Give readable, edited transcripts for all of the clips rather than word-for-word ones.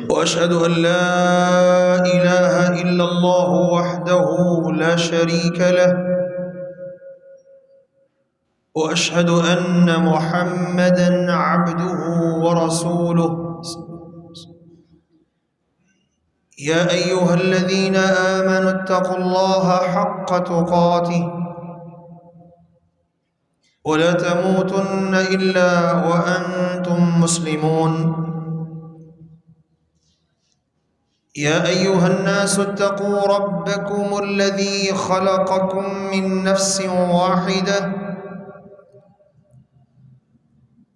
وأشهد أن لا إله إلا الله وحده لا شريك له، وأشهد أن محمدًا عبده ورسوله. يا أيها الذين آمنوا اتقوا الله حق تقاته ولا تموتن إلا وأنتم مسلمون. يا أيها الناس اتقوا ربكم الذي خلقكم من نفس واحدة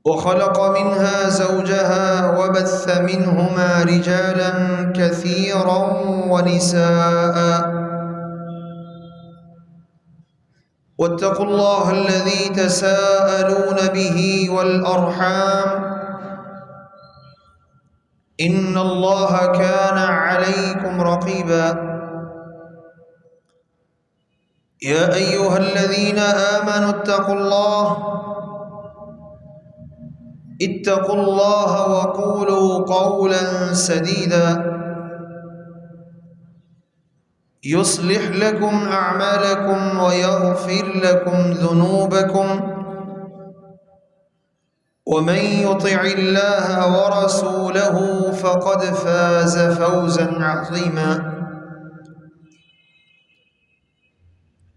وخلق منها زوجها وبث منهما رجالا كثيرا ونساء، واتقوا الله الذي تساءلون به والأرحام إن الله كان عليكم رقيبا. يا أيها الذين آمنوا اتقوا الله وقولوا قولا سديدا يصلح لكم أعمالكم ويغفر لكم ذنوبكم، ومن يطع الله ورسوله فقد فاز فوزا عظيما.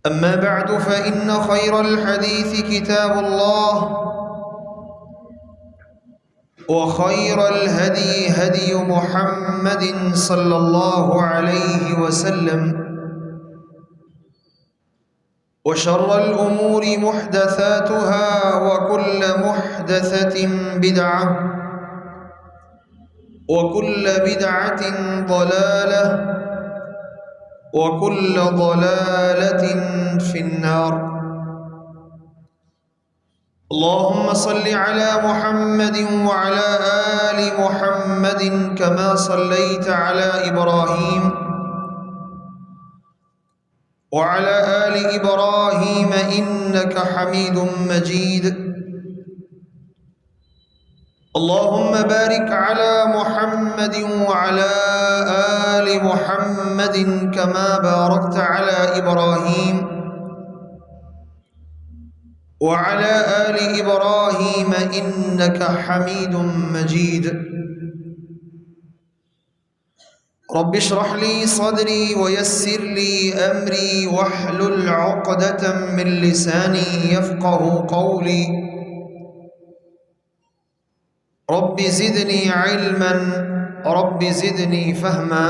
أما بعد، فإن خير الحديث كتاب الله، وخير الهدي هدي محمد صلى الله عليه وسلم، وشر الأمور محدثاتها، وكل محدثة بدعة، وكل بدعة ضلالة، وكل ضلالة في النار. اللهم صل على محمد وعلى آل محمد كما صليت على إبراهيم وعلى آل إبراهيم إنك حميد مجيد. اللهم بارك على محمد وعلى آل محمد كما باركت على إبراهيم وعلى آل إبراهيم إنك حميد مجيد. رب اشرح لي صدري ويسر لي أمري واحلل عقدة من لساني يفقه قولي. رب زدني علما، رب زدني فهما.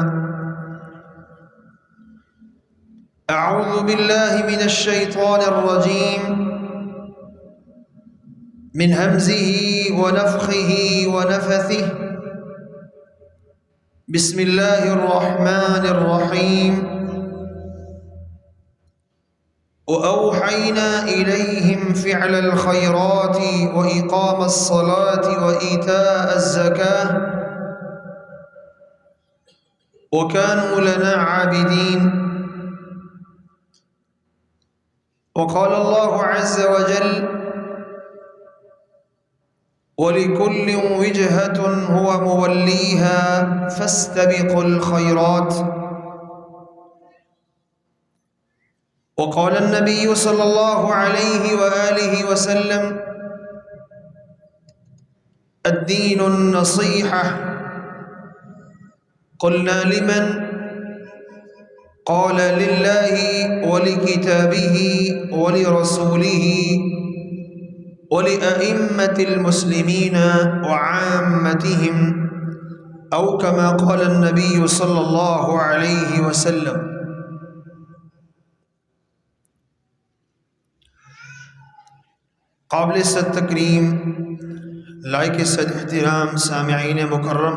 أعوذ بالله من الشيطان الرجيم، من همزه ونفخه ونفثه. بسم الله الرحمن الرحيم. وأوحينا إليهم فعل الخيرات وإقام الصلاة وإيتاء الزكاة وكانوا لنا عابدين. وقال الله عز وجل: ولكل وجهة هو موليها فاستبقوا الخيرات. وقال النبي صلى الله عليه وآله وسلم: الدين النصيحة. قلنا: لمن؟ قال: لله ولكتابه ولرسوله ولأئمة المسلمين وعامتهم، أو كما قال النبي صلى الله عليه وسلم. قابل صد تکریم، لائق صد احترام سامعین مکرم،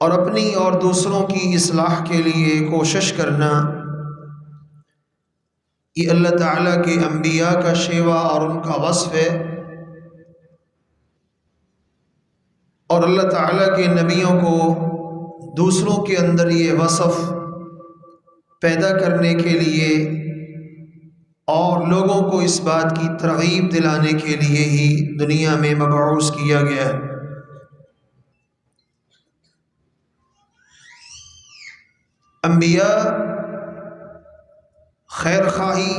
اور اپنی اور دوسروں کی اصلاح کے لیے کوشش کرنا، یہ اللہ تعالیٰ کے انبیاء کا شیوا اور ان کا وصف ہے، اور اللہ تعالیٰ کے نبیوں کو دوسروں کے اندر یہ وصف پیدا کرنے کے لیے اور لوگوں کو اس بات کی ترغیب دلانے کے لیے ہی دنیا میں مبعوث کیا گیا ہے۔ انبیاء خیر خواہی،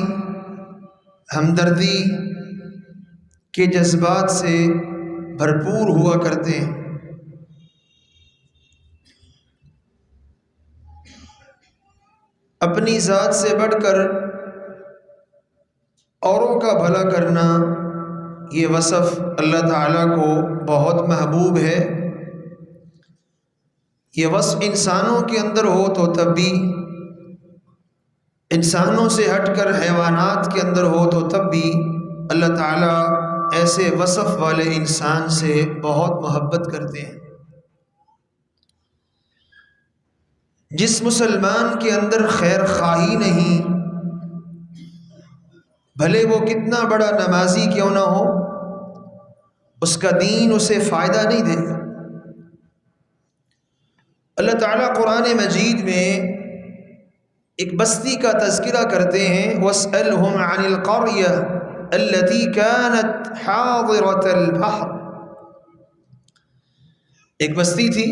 ہمدردی کے جذبات سے بھرپور ہوا کرتے ہیں۔ اپنی ذات سے بڑھ کر اوروں کا بھلا کرنا، یہ وصف اللہ تعالیٰ کو بہت محبوب ہے۔ یہ وصف انسانوں کے اندر ہو تو تب بھی، انسانوں سے ہٹ کر حیوانات کے اندر ہو تو تب بھی اللہ تعالیٰ ایسے وصف والے انسان سے بہت محبت کرتے ہیں۔ جس مسلمان کے اندر خیر خواہی نہیں، بھلے وہ کتنا بڑا نمازی کیوں نہ ہو، اس کا دین اسے فائدہ نہیں دے گا۔ اللہ تعالیٰ قرآن مجید میں ایک بستی کا تذکرہ کرتے ہیں، وَاسْأَلْهُمْ عَنِ الْقَرْيَةِ الَّتِي كَانَتْ حَاضِرَةَ الْبَحْرِ۔ ایک بستی تھی،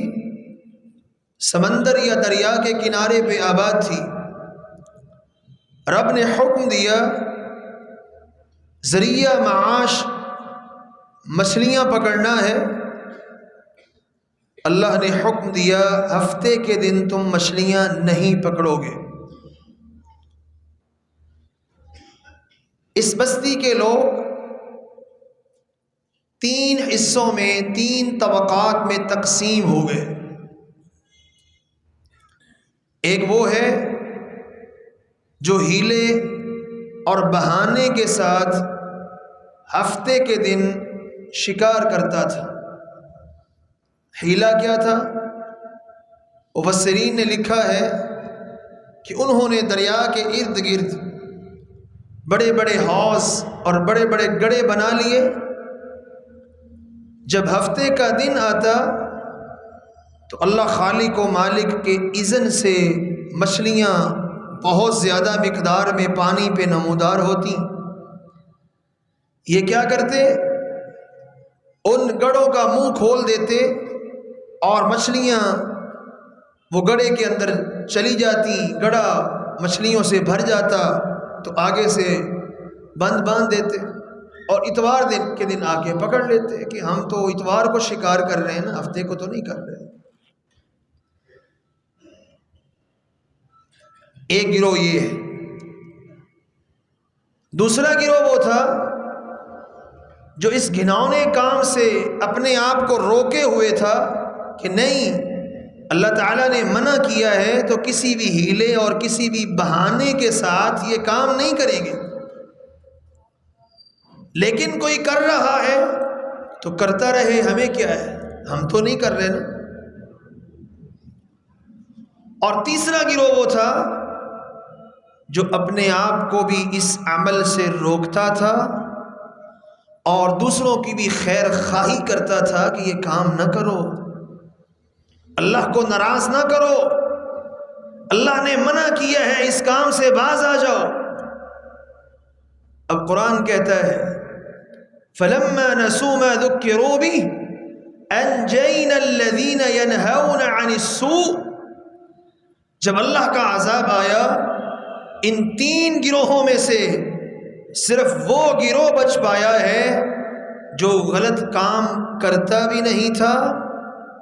سمندر یا دریا کے کنارے پہ آباد تھی۔ رب نے حکم دیا، ذریعہ معاش مچھلیاں پکڑنا ہے۔ اللہ نے حکم دیا، ہفتے کے دن تم مچھلیاں نہیں پکڑو گے۔ اس بستی کے لوگ 3 حصوں میں، 3 طبقات میں تقسیم ہو گئے۔ ایک وہ ہے جو ہیلے اور بہانے کے ساتھ ہفتے کے دن شکار کرتا تھا۔ ہیلا کیا تھا؟ مفسرین نے لکھا ہے کہ انہوں نے دریا کے ارد گرد بڑے بڑے حوض اور بڑے بڑے گڑھے بنا لیے۔ جب ہفتے کا دن آتا تو اللہ خالق و مالک کے اذن سے مچھلیاں بہت زیادہ مقدار میں پانی پہ نمودار ہوتی۔ یہ کیا کرتے؟ ان گڑھوں کا منہ کھول دیتے اور مچھلیاں وہ گڑھے کے اندر چلی جاتی، گڑھا مچھلیوں سے بھر جاتا تو آگے سے بند باندھ دیتے اور اتوار کے دن آ کے پکڑ لیتے کہ ہم تو اتوار کو شکار کر رہے ہیں نا، ہفتے کو تو نہیں کر رہے۔ ایک گروہ یہ ہے۔ دوسرا گروہ وہ تھا جو اس گھناؤنے کام سے اپنے آپ کو روکے ہوئے تھا کہ نہیں، اللہ تعالیٰ نے منع کیا ہے تو کسی بھی ہیلے اور کسی بھی بہانے کے ساتھ یہ کام نہیں کریں گے۔ لیکن کوئی کر رہا ہے تو کرتا رہے، ہمیں کیا ہے، ہم تو نہیں کر رہے نا۔ اور تیسرا گروہ وہ تھا جو اپنے آپ کو بھی اس عمل سے روکتا تھا اور دوسروں کی بھی خیر خواہی کرتا تھا کہ یہ کام نہ کرو، اللہ کو ناراض نہ کرو، اللہ نے منع کیا ہے، اس کام سے باز آ جاؤ۔ اب قرآن کہتا ہے فَلَمَّا نَسُوا مَا ذُكِّرُوا بِهِ أَنْجَيْنَا الَّذِينَ يَنْهَوْنَ عَنِ السُّوءِ۔ جب اللہ کا عذاب آیا، ان 3 گروہوں میں سے صرف وہ گروہ بچ پایا ہے جو غلط کام کرتا بھی نہیں تھا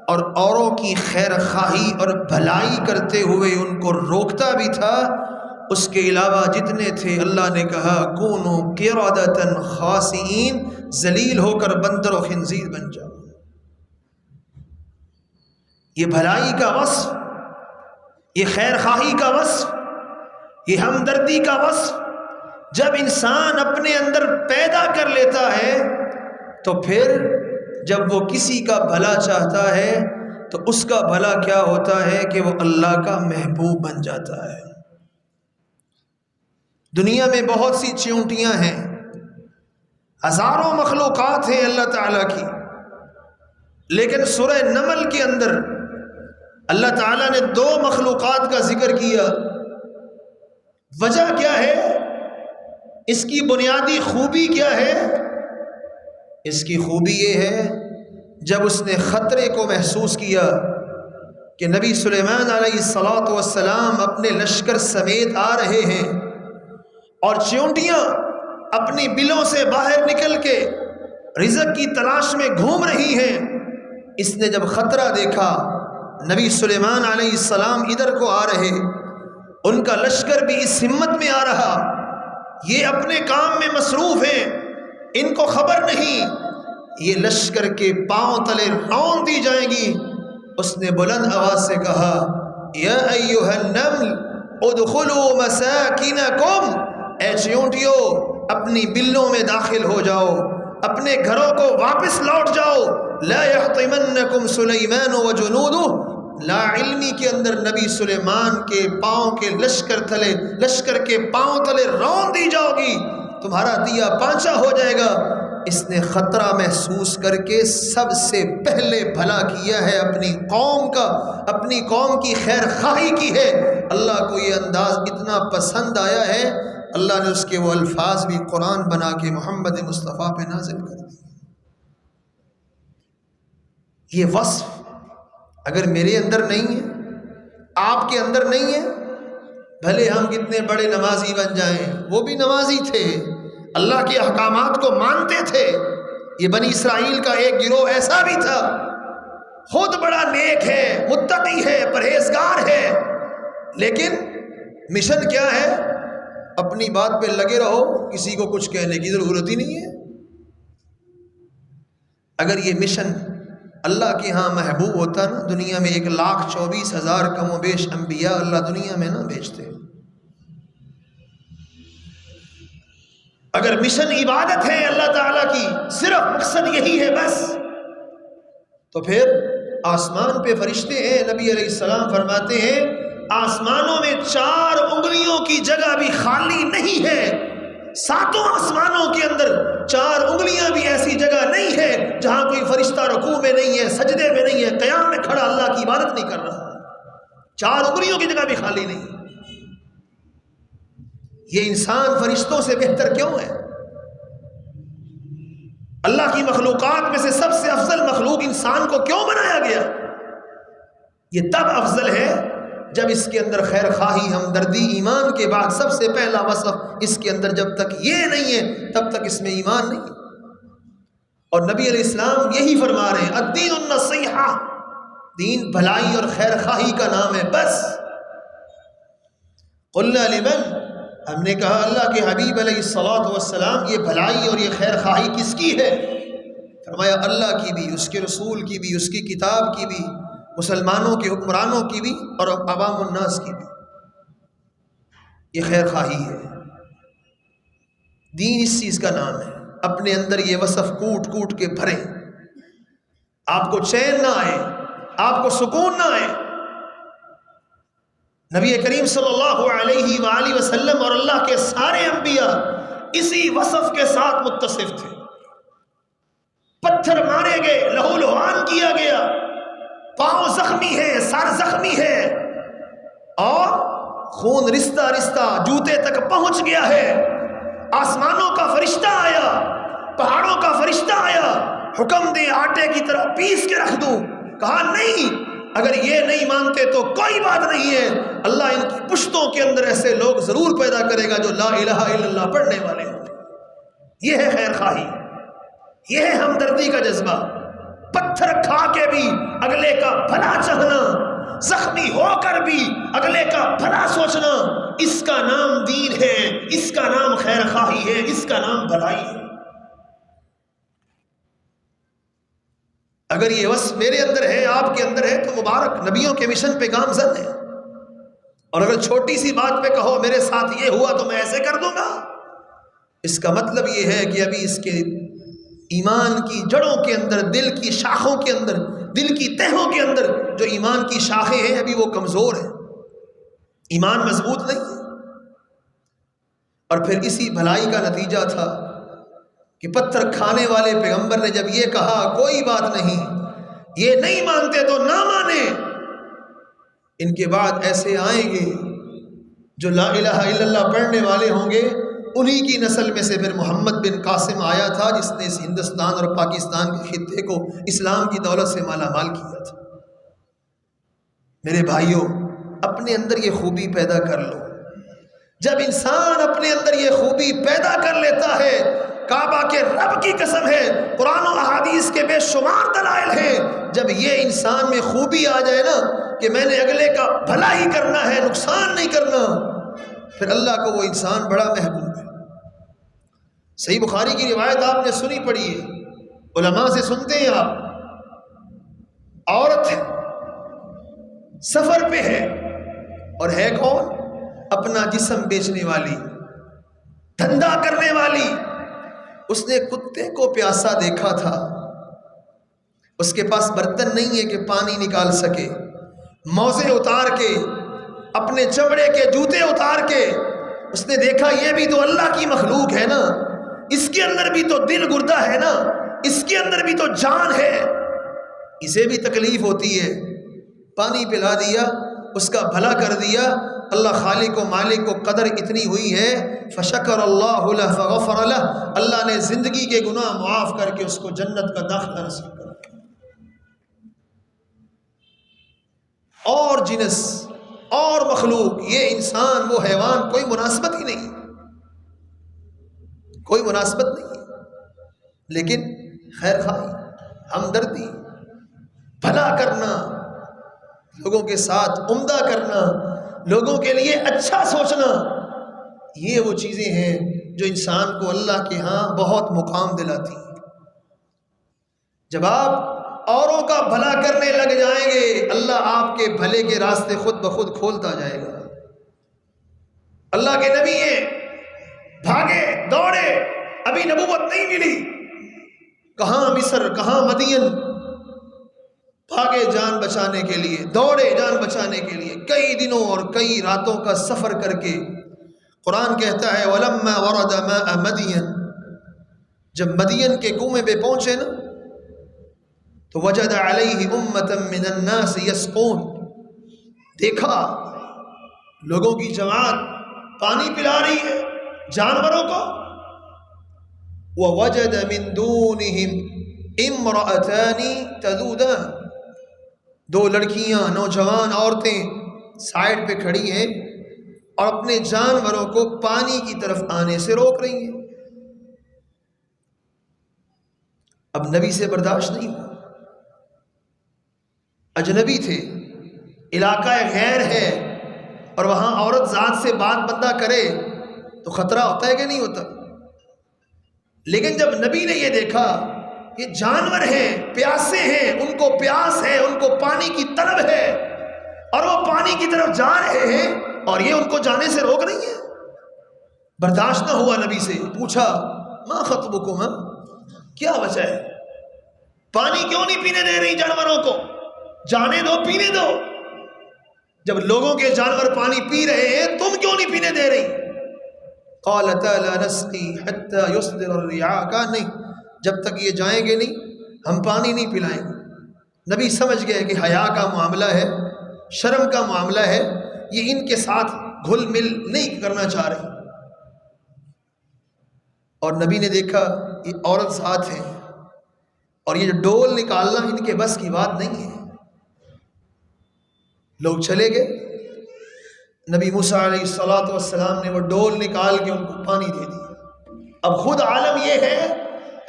اور اوروں کی خیر خواہی اور بھلائی کرتے ہوئے ان کو روکتا بھی تھا۔ اس کے علاوہ جتنے تھے اللہ نے کہا کونوا قردۃ خاسئین، ذلیل ہو کر بندر و خنزیر بن جاؤ۔ یہ بھلائی کا وصف، یہ خیر خواہی کا وصف، یہ ہمدردی کا وصف جب انسان اپنے اندر پیدا کر لیتا ہے تو پھر جب وہ کسی کا بھلا چاہتا ہے تو اس کا بھلا کیا ہوتا ہے کہ وہ اللہ کا محبوب بن جاتا ہے۔ دنیا میں بہت سی چیونٹیاں ہیں، ہزاروں مخلوقات ہیں اللہ تعالیٰ کی، لیکن سورہ نمل کے اندر اللہ تعالیٰ نے 2 مخلوقات کا ذکر کیا۔ وجہ کیا ہے؟ اس کی بنیادی خوبی کیا ہے؟ اس کی خوبی یہ ہے، جب اس نے خطرے کو محسوس کیا کہ نبی سلیمان علیہ السلام اپنے لشکر سمیت آ رہے ہیں اور چیونٹیاں اپنی بلوں سے باہر نکل کے رزق کی تلاش میں گھوم رہی ہیں، اس نے جب خطرہ دیکھا، نبی سلیمان علیہ السلام ادھر کو آ رہے، ان کا لشکر بھی اس ہمت میں آ رہا، یہ اپنے کام میں مصروف ہیں، ان کو خبر نہیں یہ لشکر کے پاؤں تلے رون دی جائیں گی۔ اس نے بلند آواز سے کہا، یا ایھا النمل ادخلوا مساکنکم، اے چیونٹیو اپنی بلوں میں داخل ہو جاؤ، اپنے گھروں کو واپس لوٹ جاؤ، لا یحطمنکم سلیمان وجنودہ۔ لا علمی کے اندر نبی سلیمان کے پاؤں کے لشکر کے پاؤں تلے رون دی جاؤ گی، تمہارا دیا پانچا ہو جائے گا۔ اس نے خطرہ محسوس کر کے سب سے پہلے بھلا کیا ہے اپنی قوم کا، اپنی قوم کی خیر خواہی کی ہے۔ اللہ کو یہ انداز اتنا پسند آیا ہے، اللہ نے اس کے وہ الفاظ بھی قرآن بنا کے محمد مصطفیٰ پہ نازل کر دیے۔ یہ وصف اگر میرے اندر نہیں ہے، آپ کے اندر نہیں ہے، بھلے ہم کتنے بڑے نمازی بن جائیں، وہ بھی نمازی تھے، اللہ کے احکامات کو مانتے تھے۔ یہ بنی اسرائیل کا ایک گروہ ایسا بھی تھا، خود بڑا نیک ہے، متقی ہے، پرہیزگار ہے، لیکن مشن کیا ہے؟ اپنی بات پہ لگے رہو، کسی کو کچھ کہنے کی ضرورت ہی نہیں ہے۔ اگر یہ مشن اللہ کے ہاں محبوب ہوتا نا، دنیا میں 1,24,000 کم و بیش انبیاء اللہ دنیا میں نہ بھیجتے۔ اگر مشن عبادت ہے اللہ تعالیٰ کی، صرف مقصد یہی ہے بس، تو پھر آسمان پہ فرشتے ہیں، نبی علیہ السلام فرماتے ہیں آسمانوں میں 4 انگلیوں کی جگہ بھی خالی نہیں ہے، 7 آسمانوں کے اندر 4 انگلیاں بھی ایسی جگہ نہیں ہے جہاں کوئی فرشتہ رکوع میں نہیں ہے، سجدے میں نہیں ہے، قیام میں کھڑا اللہ کی عبادت نہیں کر رہا، 4 انگلیوں کی جگہ بھی خالی نہیں۔ یہ انسان فرشتوں سے بہتر کیوں ہے؟ اللہ کی مخلوقات میں سے سب سے افضل مخلوق انسان کو کیوں بنایا گیا؟ یہ تب افضل ہے جب اس کے اندر خیر خواہی، ہمدردی، ایمان کے بعد سب سے پہلا وصف اس کے اندر جب تک یہ نہیں ہے تب تک اس میں ایمان نہیں۔ اور نبی علیہ السلام یہی فرما رہے ہیں، الدین النصیحہ، دین بھلائی اور خیر خواہی کا نام ہے بس۔ قلنا لمن، ہم نے کہا اللہ کے حبیب علیہ السلام یہ بھلائی اور یہ خیر خواہی کس کی ہے؟ فرمایا اللہ کی بھی، اس کے رسول کی بھی، اس کی کتاب کی بھی، مسلمانوں کے حکمرانوں کی بھی اور عوام الناس کی بھی، یہ خیر خواہی ہے۔ دین اس چیز کا نام ہے۔ اپنے اندر یہ وصف کوٹ کوٹ کے بھریں، آپ کو چین نہ آئے، آپ کو سکون نہ آئے۔ نبی کریم صلی اللہ علیہ وآلہ وسلم اور اللہ کے سارے انبیاء اسی وصف کے ساتھ متصف تھے۔ پتھر مارے گئے، لہو لہان کیا گیا، پاؤں زخمی ہے، سر زخمی ہے، اور خون رشتہ رشتہ جوتے تک پہنچ گیا ہے۔ آسمانوں کا فرشتہ آیا، پہاڑوں کا فرشتہ آیا، حکم دے آٹے کی طرح پیس کے رکھ دوں، کہا نہیں، اگر یہ نہیں مانتے تو کوئی بات نہیں ہے، اللہ ان کی پشتوں کے اندر ایسے لوگ ضرور پیدا کرے گا جو لا الہ الا اللہ پڑھنے والے ہوں۔ یہ ہے خیر خواہی، یہ ہے ہمدردی کا جذبہ، پتھر کھا کے بھی اگلے کا بھلا چاہنا، زخمی ہو کر بھی اگلے کا بھلا سوچنا، اس کا نام دین ہے، اس کا نام خیر خواہی ہے، اس کا نام بھلائی ہے۔ اگر یہ وصف میرے اندر ہے، آپ کے اندر ہے، تو مبارک، نبیوں کے مشن پہ گامزن ہے۔ اور اگر چھوٹی سی بات پہ کہو میرے ساتھ یہ ہوا تو میں ایسے کر دوں گا، اس کا مطلب یہ ہے کہ ابھی اس کے ایمان کی جڑوں کے اندر، دل کی شاخوں کے اندر دل کی تہوں کے اندر جو ایمان کی شاخیں ہیں ابھی وہ کمزور ہیں، ایمان مضبوط نہیں ہے۔ اور پھر اسی بھلائی کا نتیجہ تھا کہ پتھر کھانے والے پیغمبر نے جب یہ کہا کوئی بات نہیں، یہ نہیں مانتے تو نہ مانے، ان کے بعد ایسے آئیں گے جو لا الہ الا اللہ پڑھنے والے ہوں گے، انہی کی نسل میں سے پھر محمد بن قاسم آیا تھا جس نے اس ہندوستان اور پاکستان کے خطے کو اسلام کی دولت سے مالا مال کیا تھا۔ میرے بھائیوں، اپنے اندر یہ خوبی پیدا کر لو۔ جب انسان اپنے اندر یہ خوبی پیدا کر لیتا ہے، کعبہ کے رب کی قسم ہے، قرآن و احادیث کے بے شمار دلائل ہیں، جب یہ انسان میں خوبی آ جائے نا کہ میں نے اگلے کا بھلا ہی کرنا ہے، نقصان نہیں کرنا، پھر اللہ کو وہ انسان بڑا محبوب ہے۔ صحیح بخاری کی روایت آپ نے سنی پڑھی ہے، علماء سے سنتے ہیں آپ، عورت سفر پہ ہے اور ہے کون؟ اپنا جسم بیچنے والی، دھندا کرنے والی۔ اس نے کتے کو پیاسا دیکھا تھا، اس کے پاس برتن نہیں ہے کہ پانی نکال سکے، موزے اتار کے، اپنے چمڑے کے جوتے اتار کے اس نے دیکھا یہ بھی تو اللہ کی مخلوق ہے نا، اس کے اندر بھی تو دل گردہ ہے نا، اس کے اندر بھی تو جان ہے، اسے بھی تکلیف ہوتی ہے، پانی پلا دیا، اس کا بھلا کر دیا۔ اللہ خالق و مالک کو قدر اتنی ہوئی ہے، فشکر اللہ لہ فغفر لہ، اللہ نے زندگی کے گناہ معاف کر کے اس کو جنت کا داخلہ نصیب کر دیا۔ اور جنس اور مخلوق، یہ انسان وہ حیوان، کوئی مناسبت ہی نہیں، کوئی مناسبت نہیں ہے، لیکن خیر خواہی، ہمدردی، بھلا کرنا، لوگوں کے ساتھ عمدہ کرنا، لوگوں کے لیے اچھا سوچنا، یہ وہ چیزیں ہیں جو انسان کو اللہ کے ہاں بہت مقام دلاتی ہیں۔ جب آپ اوروں کا بھلا کرنے لگ جائیں گے، اللہ آپ کے بھلے کے راستے خود بخود کھولتا جائے گا۔ اللہ کے نبی ہیں، بھاگے دوڑے، ابھی نبوت نہیں ملی، کہاں مصر کہاں مدین، بھاگے جان بچانے کے لیے، دوڑے جان بچانے کے لیے، کئی دنوں اور کئی راتوں کا سفر کر کے۔ قرآن کہتا ہے وَلَمَّا وَرَدَ مَاءَ مَدْيَنَ، جب مدین کے کنویں پہ پہنچے نا تو وجد علیہ امۃ من الناس یسقون، دیکھا لوگوں کی جماعت پانی پلا رہی ہے جانوروں کو، وَوَجَدَ مِن دُونِهِمْ امْرَأَتَانِ تَذُودَانِ، دو لڑکیاں نوجوان عورتیں سائڈ پہ کھڑی ہیں اور اپنے جانوروں کو پانی کی طرف آنے سے روک رہی ہیں۔ اب نبی سے برداشت نہیں ہوا، اجنبی تھے، علاقہ غیر ہے، اور وہاں عورت ذات سے بات بندہ کرے تو خطرہ ہوتا ہے کہ نہیں ہوتا؟ لیکن جب نبی نے یہ دیکھا یہ جانور ہیں، پیاسے ہیں، ان کو پیاس ہے، ان کو پانی کی طلب ہے، اور وہ پانی کی طرف جا رہے ہیں اور یہ ان کو جانے سے روک رہی ہے، برداشت نہ ہوا، نبی سے پوچھا ما خطبکم، کیا وجہ ہے، پانی کیوں نہیں پینے دے رہی جانوروں کو، جانے دو، پینے دو، جب لوگوں کے جانور پانی پی رہے ہیں تم کیوں نہیں پینے دے رہی؟ قالتا لا نسقی حتی یصدر الرعاء، کہا نہیں، جب تک یہ جائیں گے نہیں ہم پانی نہیں پلائیں گے۔ نبی سمجھ گئے کہ حیا کا معاملہ ہے، شرم کا معاملہ ہے، یہ ان کے ساتھ گھل مل نہیں کرنا چاہ رہے، اور نبی نے دیکھا یہ عورت ساتھ ہے اور یہ جو ڈول نکالنا ان کے بس کی بات نہیں ہے۔ لوگ چلے گئے، نبی موسیٰ علیہ السلام نے وہ ڈول نکال کے ان کو پانی دے دیا۔ اب خود عالم یہ ہے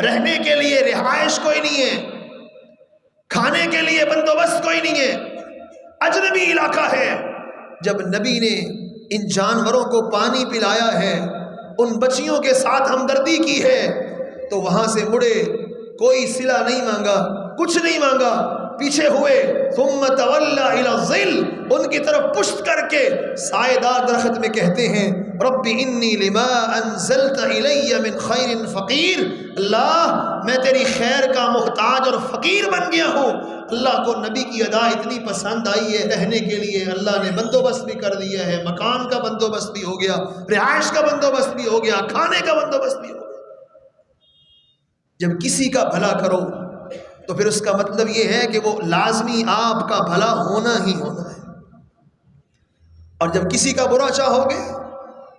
رہنے کے لیے رہائش کوئی نہیں ہے، کھانے کے لیے بندوبست کوئی نہیں ہے، اجنبی علاقہ ہے۔ جب نبی نے ان جانوروں کو پانی پلایا ہے، ان بچیوں کے ساتھ ہمدردی کی ہے، تو وہاں سے مڑے، کوئی صلہ نہیں مانگا، کچھ نہیں مانگا، پیچھے ہوئے، ثم تولی الی الظل، ان کی طرف پشت کر کے سائے دار درخت میں کہتے ہیں رب انی لما انزلت الی من خیر فقیر، اللہ میں تیری خیر کا محتاج اور فقیر بن گیا ہوں، اللہ کو نبی کی ادا اتنی پسند آئی ہے، رہنے کے لیے اللہ نے بندوبست بھی کر دیا ہے، مکان کا بندوبست بھی ہو گیا، رہائش کا بندوبست بھی ہو گیا، کھانے کا بندوبست بھی ہو گیا۔ جب کسی کا بھلا کرو تو پھر اس کا مطلب یہ ہے کہ وہ لازمی آپ کا بھلا ہونا ہی ہونا ہے، اور جب کسی کا برا چاہو گے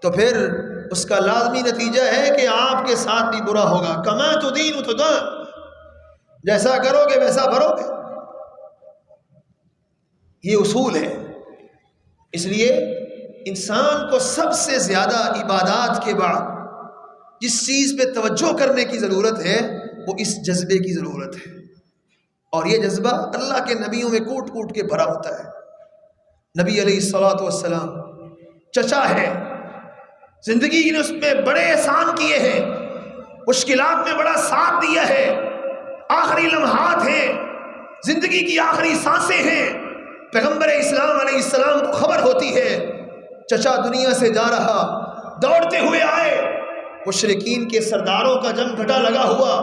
تو پھر اس کا لازمی نتیجہ ہے کہ آپ کے ساتھ بھی برا ہوگا۔ کما تدین تدان، جیسا کرو گے ویسا بھرو گے، یہ اصول ہے۔ اس لیے انسان کو سب سے زیادہ عبادات کے بعد جس چیز پہ توجہ کرنے کی ضرورت ہے وہ اس جذبے کی ضرورت ہے، اور یہ جذبہ اللہ کے نبیوں میں کوٹ کوٹ کے بھرا ہوتا ہے۔ نبی علیہ الصلوۃ والسلام چچا ہے، زندگی نے اس میں بڑے احسان کیے ہیں، مشکلات میں بڑا ساتھ دیا ہے، آخری لمحات ہیں، زندگی کی آخری سانسیں ہیں، پیغمبر اسلام علیہ السلام کو خبر ہوتی ہے چچا دنیا سے جا رہا، دوڑتے ہوئے آئے، مشرکین کے سرداروں کا جم گھٹا لگا ہوا،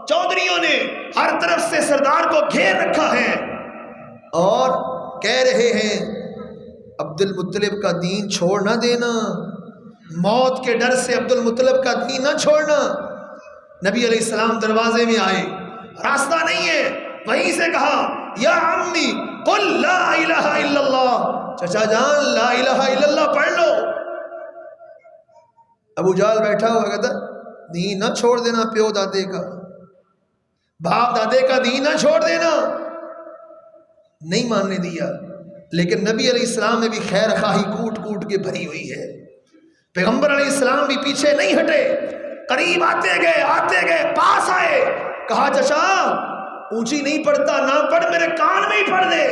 چودھریوں نے ہر طرف سے سردار کو گھیر رکھا ہے اور کہہ رہے ہیں عبد المطلب کا دین چھوڑ نہ دینا، موت کے ڈر سے عبد المطلب کا دین نہ چھوڑنا۔ نبی علیہ السلام دروازے میں آئے، راستہ نہیں ہے، وہیں سے کہا یا عمی قل لا الہ الا اللہ، چچا جان لا الہ الا اللہ پڑھ لو۔ ابو جہل بیٹھا ہوا کہتا دین نہ چھوڑ دینا، پیو دادے کا، باپ دادے کا دین نہ چھوڑ دینا، نہیں ماننے دیا۔ لیکن نبی علیہ السلام نے بھی خیر خواہی کوٹ کوٹ کے بھری ہوئی ہے، پیغمبر علیہ السلام بھی پیچھے نہیں ہٹے، قریب آتے گئے پاس آئے، کہا چچا اونچی نہیں پڑھتا، نہ پڑھ، میرے کان میں ہی پڑھ دے،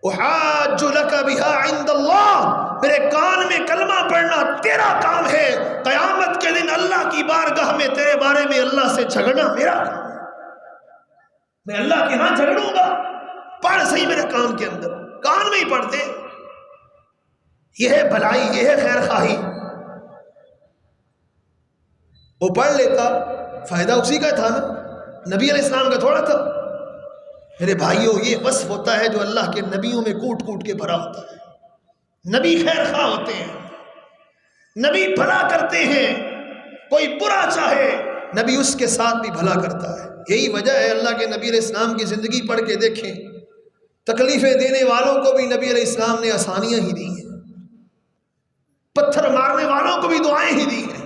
احاج لک بہا عند اللہ، میرے کان میں کلمہ پڑھنا تیرا کام ہے، قیامت کے دن اللہ کی بارگاہ میں تیرے بارے میں اللہ سے جھگڑنا میرا کام ہے، میں اللہ کے ہاں جھگڑوں گا، پڑھ صحیح میرے کان کے اندر، کان میں ہی پڑھ دے۔ یہ ہے بھلائی، یہ ہے خیر خواہی۔ وہ پڑھ لیتا، فائدہ اسی کا تھا نا، نبی علیہ السلام کا تھوڑا تھا۔ میرے بھائیوں، یہ وصف ہوتا ہے جو اللہ کے نبیوں میں کوٹ کوٹ کے بھرا ہوتا ہے۔ نبی خیر خواہ ہوتے ہیں، نبی بھلا کرتے ہیں، کوئی برا چاہے نبی اس کے ساتھ بھی بھلا کرتا ہے۔ یہی وجہ ہے اللہ کے نبی علیہ السلام کی زندگی پڑھ کے دیکھیں، تکلیفیں دینے والوں کو بھی نبی علیہ السلام نے آسانیاں ہی دی ہیں، پتھر مارنے والوں کو بھی دعائیں ہی دی ہیں۔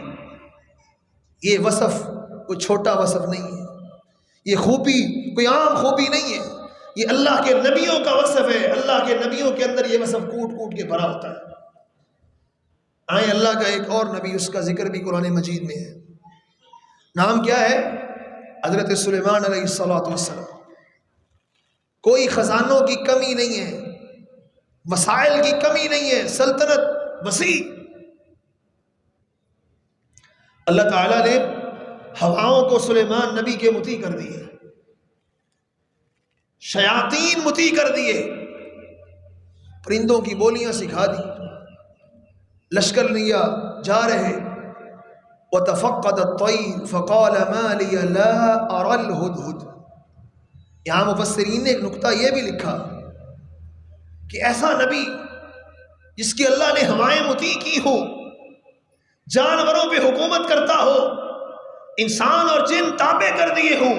یہ وصف کوئی چھوٹا وصف نہیں ہے، یہ خوبی کوئی عام خوبی نہیں ہے، یہ اللہ کے نبیوں کا وصف ہے۔ اللہ کے نبیوں کے اندر یہ وصف کوٹ کوٹ کے بھرا ہوتا ہے۔ آئیں اللہ کا ایک اور نبی، اس کا ذکر بھی قرآن مجید میں ہے، نام کیا ہے؟ حضرت سلیمان علیہ السلام۔ کوئی خزانوں کی کمی نہیں ہے، وسائل کی کمی نہیں ہے، سلطنت وسیع۔ اللہ تعالیٰ نے ہواؤں کو سلیمان نبی کے مطیع کر دیے، شیاطین مطیع کر دیے، پرندوں کی بولیاں سکھا دی، لشکر لیا جا رہے۔ وَتَفَقَّدَ الطَّيْرُ فَقَالَ مَا لِيَ لَا أَرَى الْهُدْهُدْ۔ یہاں مفسرین نے ایک نقطہ یہ بھی لکھا کہ ایسا نبی جس کی اللہ نے ہوائیں مطیع کی ہو، جانوروں پہ حکومت کرتا ہو، انسان اور جن تابع کر دیے ہوں،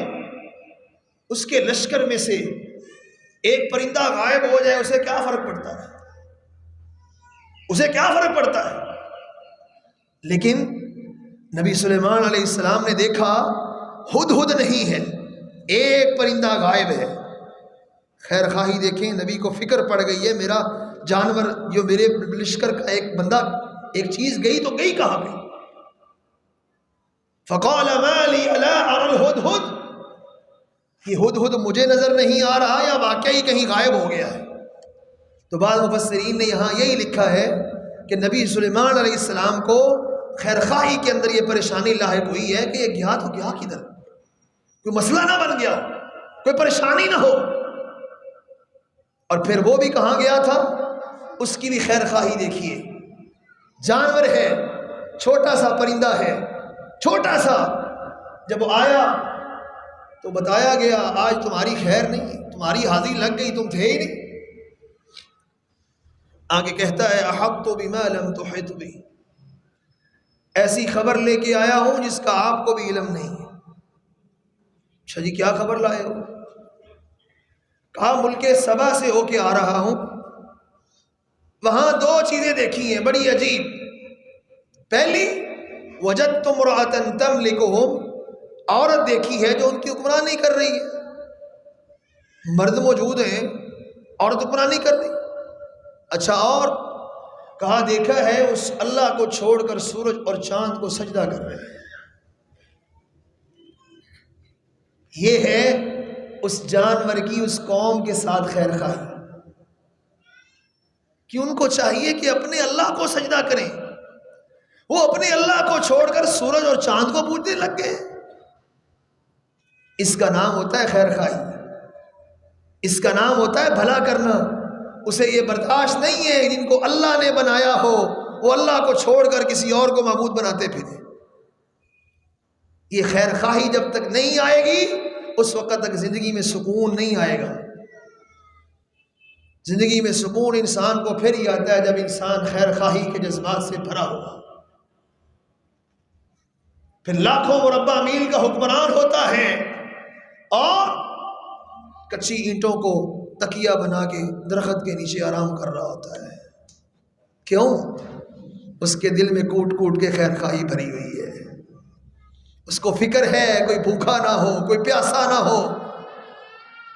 اس کے لشکر میں سے ایک پرندہ غائب ہو جائے، اسے کیا فرق پڑتا ہے؟ اسے کیا فرق پڑتا ہے؟ لیکن نبی سلیمان علیہ السلام نے دیکھا ہدہد نہیں ہے، ایک پرندہ غائب ہے۔ خیر خواہی دیکھیں، نبی کو فکر پڑ گئی ہے، میرا جانور جو میرے لشکر کا ایک بندہ، ایک چیز گئی تو گئی کہاں گئی؟ فَقَالَ مَا لِي أَلَا أَرَى الْهُدْهُدْ، یہ ہدہد مجھے نظر نہیں آ رہا یا واقعی کہیں غائب ہو گیا ہے؟ تو بعض مفسرین نے یہاں یہی لکھا ہے کہ نبی سلیمان علیہ السلام کو خیر خواہی کے اندر یہ پریشانی لاحق ہوئی ہے کہ یہ گیا تو گیا کدھر، کوئی مسئلہ نہ بن گیا، کوئی پریشانی نہ ہو۔ اور پھر وہ بھی کہاں گیا تھا، اس کی بھی خیر خواہی دیکھیے، جانور ہے، چھوٹا سا پرندہ ہے، چھوٹا سا، جب وہ آیا تو بتایا گیا آج تمہاری خیر نہیں، تمہاری حاضری لگ گئی، تم تھے ہی نہیں۔ آگے کہتا ہے احطت بما لم تحط به، ایسی خبر لے کے آیا ہوں جس کا آپ کو بھی علم نہیں ہے۔ اچھا جی کیا خبر لائے ہو؟ کہا ملک سبا سے ہو کے آ رہا ہوں، وہاں دو چیزیں دیکھی ہیں بڑی عجیب۔ پہلی وجدت امرأۃ تملکہم، عورت دیکھی ہے جو ان کی حکمرانی کر رہی ہے، مرد موجود ہیں عورت حکمرانی کر رہی۔ اچھا اور؟ کہا دیکھا ہے اس اللہ کو چھوڑ کر سورج اور چاند کو سجدہ کر رہے ہیں۔ یہ ہے اس جانور کی اس قوم کے ساتھ خیر خواہی کہ ان کو چاہیے کہ اپنے اللہ کو سجدہ کریں، وہ اپنے اللہ کو چھوڑ کر سورج اور چاند کو پوجنے لگ گئے۔ اس کا نام ہوتا ہے خیر خواہی، اس کا نام ہوتا ہے بھلا کرنا۔ اسے یہ برداشت نہیں ہے جن کو اللہ نے بنایا ہو وہ اللہ کو چھوڑ کر کسی اور کو معبود بناتے پھریں۔ یہ خیر خواہی جب تک نہیں آئے گی اس وقت تک زندگی میں سکون نہیں آئے گا۔ زندگی میں سکون انسان کو پھر ہی آتا ہے جب انسان خیر خواہی کے جذبات سے بھرا ہوا، پھر لاکھوں مربع میل کا حکمران ہوتا ہے اور کچی اینٹوں کو تکیہ بنا کے درخت کے نیچے آرام کر رہا ہوتا ہے۔ کیوں؟ اس کے دل میں کوٹ کوٹ کے خیر خواہی بھری ہوئی ہے، اس کو فکر ہے کوئی بھوکا نہ ہو، کوئی پیاسا نہ ہو،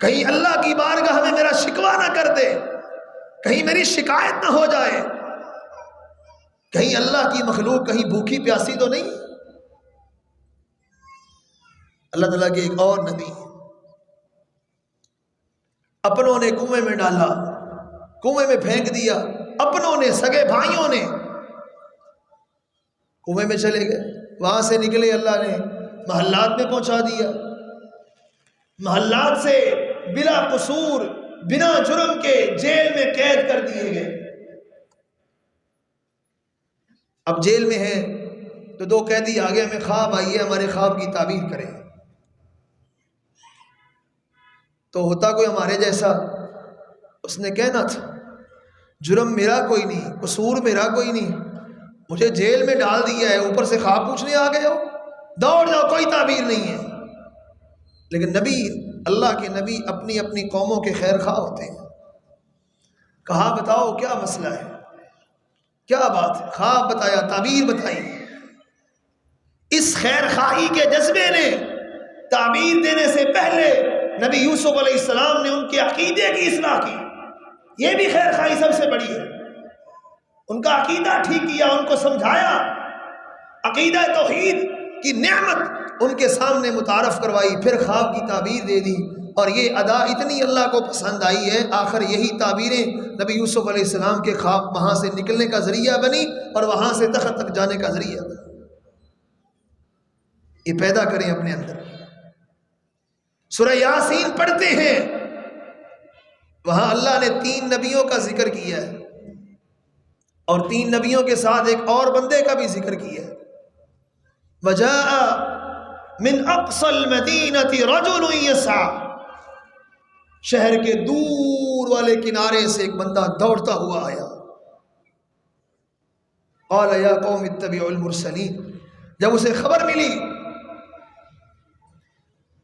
کہیں اللہ کی بارگاہ میں میرا شکوہ نہ کر دے، کہیں میری شکایت نہ ہو جائے، کہیں اللہ کی مخلوق کہیں بھوکی پیاسی تو نہیں۔ اللہ تعالیٰ کے ایک اور نبی اپنوں نے کنویں میں ڈالا، کنویں میں پھینک دیا، اپنوں نے سگے بھائیوں نے کنویں میں چلے گئے، وہاں سے نکلے اللہ نے محلات میں پہنچا دیا، محلات سے بلا قصور بنا جرم کے جیل میں قید کر دیے گئے۔ اب جیل میں ہیں تو دو قیدی آگے ہمیں خواب آئیے ہمارے خواب کی تعبیر کریں، تو ہوتا کوئی ہمارے جیسا، اس نے کہنا تھا جرم میرا کوئی نہیں، قصور میرا کوئی نہیں، مجھے جیل میں ڈال دیا ہے، اوپر سے خواب پوچھنے آ گئے ہو، دوڑ جاؤ کوئی تعبیر نہیں ہے۔ لیکن نبی، اللہ کے نبی اپنی اپنی قوموں کے خیر خواہ ہوتے ہیں۔ کہا بتاؤ کیا مسئلہ ہے، کیا بات ہے؟ خواب بتایا، تعبیر بتائی۔ اس خیر خواہی کے جذبے نے تعبیر دینے سے پہلے نبی یوسف علیہ السلام نے ان کے عقیدے کی اصلاح کی، یہ بھی خیر خواہی سب سے بڑی ہے۔ ان کا عقیدہ ٹھیک کیا، ان کو سمجھایا، عقیدہ توحید کی نعمت ان کے سامنے متعارف کروائی، پھر خواب کی تعبیر دے دی، اور یہ ادا اتنی اللہ کو پسند آئی ہے، آخر یہی تعبیریں نبی یوسف علیہ السلام کے خواب وہاں سے نکلنے کا ذریعہ بنی اور وہاں سے تخت تک جانے کا ذریعہ بنی۔ یہ پیدا کریں اپنے اندر۔ سورہ یاسین پڑھتے ہیں، وہاں اللہ نے 3 نبیوں کا ذکر کیا ہے اور 3 نبیوں کے ساتھ ایک اور بندے کا بھی ذکر کیا ہے۔ وَجَاءَ مِنْ أَقْصَى الْمَدِينَةِ رَجُلٌ يَسْعَى، شہر کے دور والے کنارے سے ایک بندہ دوڑتا ہوا آیا۔ قَالَ يَا قَوْمِ اتَّبِعُوا الْمُرْسَلِينَ، جب اسے خبر ملی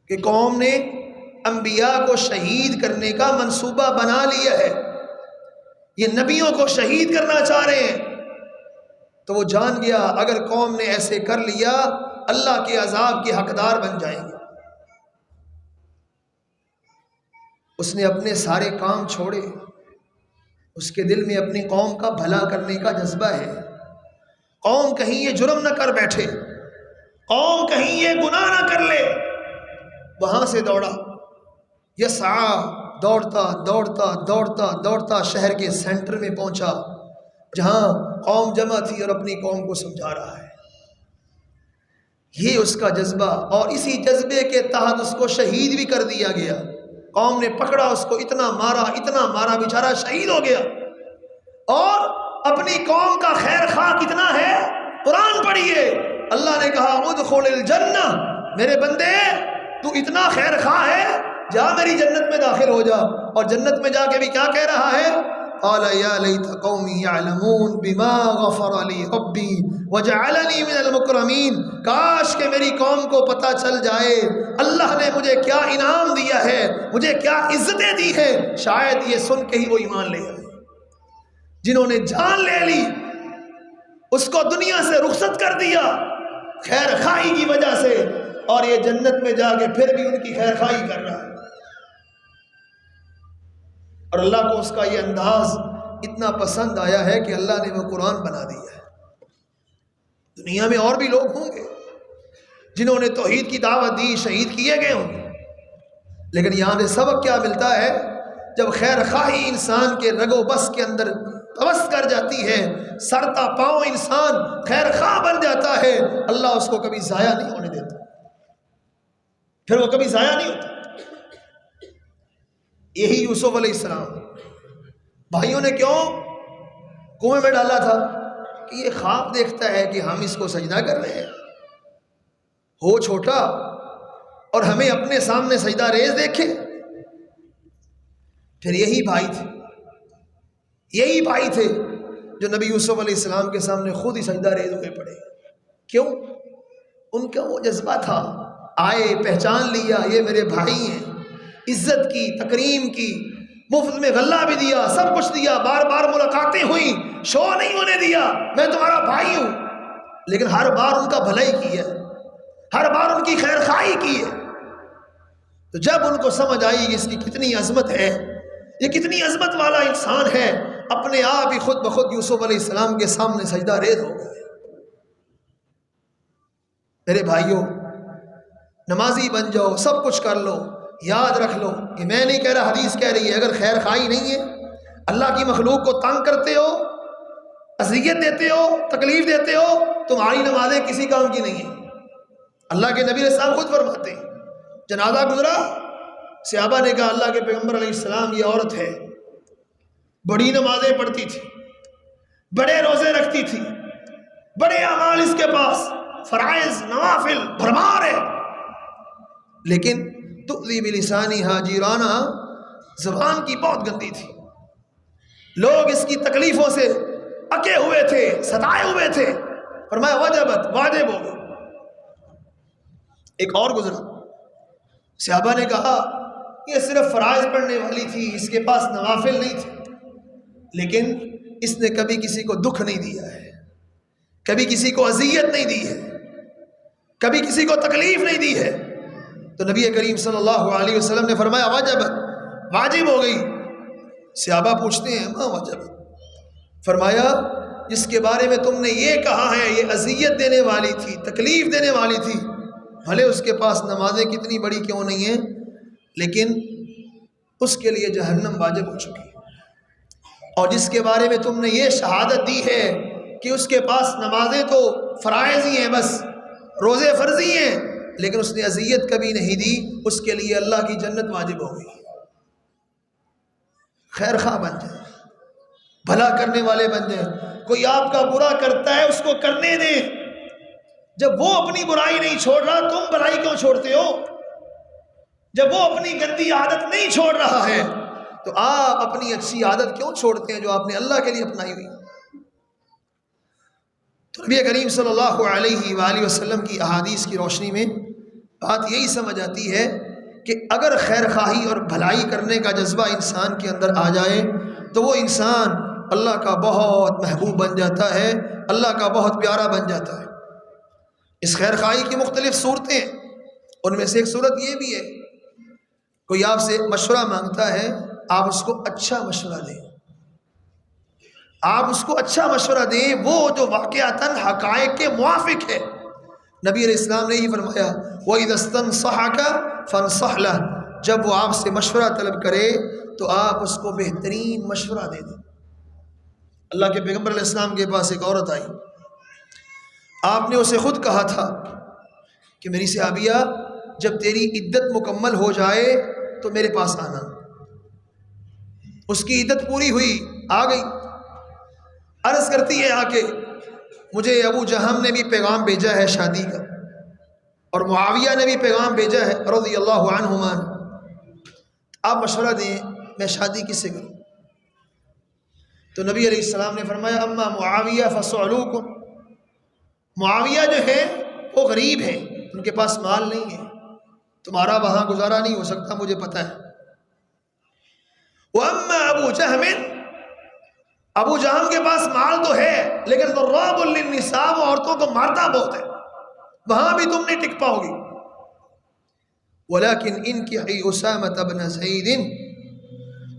کہ قوم نے انبیاء کو شہید کرنے کا منصوبہ بنا لیا ہے، یہ نبیوں کو شہید کرنا چاہ رہے ہیں، تو وہ جان گیا اگر قوم نے ایسے کر لیا اللہ کے عذاب کے حقدار بن جائیں گے۔ اس نے اپنے سارے کام چھوڑے، اس کے دل میں اپنی قوم کا بھلا کرنے کا جذبہ ہے، قوم کہیں یہ جرم نہ کر بیٹھے، قوم کہیں یہ گناہ نہ کر لے، وہاں سے دوڑا۔ یسعا، دوڑتا دوڑتا دوڑتا دوڑتا شہر کے سینٹر میں پہنچا جہاں قوم جمع تھی اور اپنی قوم کو سمجھا رہا ہے۔ یہ اس کا جذبہ، اور اسی جذبے کے تحت اس کو شہید بھی کر دیا گیا۔ قوم نے پکڑا اس کو، اتنا مارا بیچارہ شہید ہو گیا۔ اور اپنی قوم کا خیر خواہ کتنا ہے، قرآن پڑھیے، اللہ نے کہا ادخل الجنہ، میرے بندے تو اتنا خیر خواہ ہے جا میری جنت میں داخل ہو جا. اور جنت میں جا کے بھی کیا کہہ رہا ہے؟ قال یا لیت قومی یعلمون بما غفر لی ربی وجعلنی من المکرمین. کاش کہ میری قوم کو پتہ چل جائے اللہ نے مجھے کیا انعام دیا ہے، مجھے کیا عزتیں دی ہے. شاید یہ سن کے ہی وہ ایمان لے آئے. جنہوں نے جان لے لی اس کو دنیا سے رخصت کر دیا خیر خواہی کی وجہ سے، اور یہ جنت میں جا کے پھر بھی ان کی خیر خواہی کر رہا ہے. اور اللہ کو اس کا یہ انداز اتنا پسند آیا ہے کہ اللہ نے وہ قرآن بنا دیا ہے. دنیا میں اور بھی لوگ ہوں گے جنہوں نے توحید کی دعوت دی، شہید کیے گئے ہوں گے، لیکن یہاں سے سبق کیا ملتا ہے؟ جب خیر خواہی انسان کے رگ و بس کے اندر پوس کر جاتی ہے، سرتا پاؤں انسان خیر خواہ بن جاتا ہے، اللہ اس کو کبھی ضائع نہیں ہونے دیتا، پھر وہ کبھی ضائع نہیں ہوتا. یہی یوسف علیہ السلام بھائیوں نے کیوں کنویں میں ڈالا تھا؟ کہ یہ خواب دیکھتا ہے کہ ہم اس کو سجدہ کر رہے ہیں، ہو چھوٹا اور ہمیں اپنے سامنے سجدہ ریز دیکھے. پھر یہی بھائی تھے جو نبی یوسف علیہ السلام کے سامنے خود ہی سجدہ ریز ہوئے پڑے. کیوں؟ ان کا وہ جذبہ تھا، آئے پہچان لیا یہ میرے بھائی ہیں، عزت کی، تکریم کی، مفت میں غلہ بھی دیا، سب کچھ دیا، بار بار ملاقاتیں ہوئیں، شو نہیں ہونے دیا، میں تمہارا بھائی ہوں. لیکن ہر بار ان کا بھلائی کی ہے، ہر بار ان کی خیر خواہی کی ہے. تو جب ان کو سمجھ آئی کہ اس کی کتنی عظمت ہے، یہ کتنی عظمت والا انسان ہے، اپنے آپ ہی خود بخود یوسف علیہ السلام کے سامنے سجدہ ریز ہو گئے. میرے بھائیوں، نمازی بن جاؤ، سب کچھ کر لو، یاد رکھ لو، کہ میں نہیں کہہ رہا، حدیث کہہ رہی ہے، اگر خیر خواہی نہیں ہے، اللہ کی مخلوق کو تنگ کرتے ہو، اذیت دیتے ہو، تکلیف دیتے ہو، تمہاری نمازیں کسی کام کی نہیں ہیں. اللہ کے نبی علیہ السلام خود فرماتے ہیں، جنازہ گزرا، صحابہ نے کہا اللہ کے پیغمبر علیہ السلام یہ عورت ہے، بڑی نمازیں پڑھتی تھی، بڑے روزے رکھتی تھی، بڑے اعمال اس کے پاس، فرائض نوافل بھرمار ہے، لیکن تؤذی بلسانها جیرانہ، زبان کی بہت گندی تھی، لوگ اس کی تکلیفوں سے اکے ہوئے تھے، ستائے ہوئے تھے. فرمایا وجبت، واجب ہو گئی. ایک اور گزرا، صحابہ نے کہا یہ صرف فرائض پڑھنے والی تھی، اس کے پاس نوافل نہیں تھے، لیکن اس نے کبھی کسی کو دکھ نہیں دیا ہے، کبھی کسی کو اذیت نہیں دی ہے، کبھی کسی کو تکلیف نہیں دی ہے. تو نبی کریم صلی اللہ علیہ وسلم نے فرمایا واجبت، واجب ہو گئی. صحابہ پوچھتے ہیں ماں واجبت؟ فرمایا جس کے بارے میں تم نے یہ کہا ہے یہ اذیت دینے والی تھی، تکلیف دینے والی تھی، بھلے اس کے پاس نمازیں کتنی بڑی کیوں نہیں ہیں، لیکن اس کے لیے جہنم واجب ہو چکی ہے. اور جس کے بارے میں تم نے یہ شہادت دی ہے کہ اس کے پاس نمازیں تو فرائض ہی ہیں، بس روزے فرضی ہیں، لیکن اس نے اذیت کبھی نہیں دی، اس کے لیے اللہ کی جنت واجب ہو گئی. خیر خواہ بن جائے، بھلا کرنے والے بن جائیں. کوئی آپ کا برا کرتا ہے اس کو کرنے دیں، جب وہ اپنی برائی نہیں چھوڑ رہا تم بھلائی کیوں چھوڑتے ہو؟ جب وہ اپنی گندی عادت نہیں چھوڑ رہا ہے تو آپ اپنی اچھی عادت کیوں چھوڑتے ہیں جو آپ نے اللہ کے لیے اپنائی ہوئی؟ تو نبی کریم صلی اللہ علیہ وآلہ وسلم کی احادیث کی روشنی میں بات یہی سمجھ آتی ہے کہ اگر خیر خواہی اور بھلائی کرنے کا جذبہ انسان کے اندر آ جائے تو وہ انسان اللہ کا بہت محبوب بن جاتا ہے، اللہ کا بہت پیارا بن جاتا ہے. اس خیر خواہی کی مختلف صورتیں ہیں، ان میں سے ایک صورت یہ بھی ہے، کوئی آپ سے مشورہ مانگتا ہے، آپ اس کو اچھا مشورہ دیں، آپ اس کو اچھا مشورہ دیں، وہ جو واقعتاً حقائق کے موافق ہے. نبی علیہ السلام نے ہی فرمایا وَإِذَا اسْتَنصَحَكَ فَانصَحْ لَهُ، جب وہ آپ سے مشورہ طلب کرے تو آپ اس کو بہترین مشورہ دے دیں. اللہ کے پیغمبر علیہ السلام کے پاس ایک عورت آئی، آپ نے اسے خود کہا تھا کہ میری صحابیہ جب تیری عدت مکمل ہو جائے تو میرے پاس آنا. اس کی عدت پوری ہوئی، آ گئی، عرض کرتی ہے آ کے مجھے ابو جہم نے بھی پیغام بھیجا ہے شادی کا، اور معاویہ نے بھی پیغام بھیجا ہے رضی اللہ عنہما. آپ مشورہ دیں میں شادی کس سے کروں؟ تو نبی علیہ السلام نے فرمایا اما معاویہ فصعلوکم، معاویہ جو ہے وہ غریب ہیں، ان کے پاس مال نہیں ہے، تمہارا وہاں گزارا نہیں ہو سکتا، مجھے پتہ ہے۔ وَأَمَّا ابو جہم، ابو جہم کے پاس مال تو ہے لیکن ضراب للنساء، وہ عورتوں کو مارتا بہت ہے، وہاں بھی تم نہیں ٹک پاؤ گی۔ وَلَكِنْ إِنْكِحِي أُسَامَةَ بْنَ زَيْدٍ،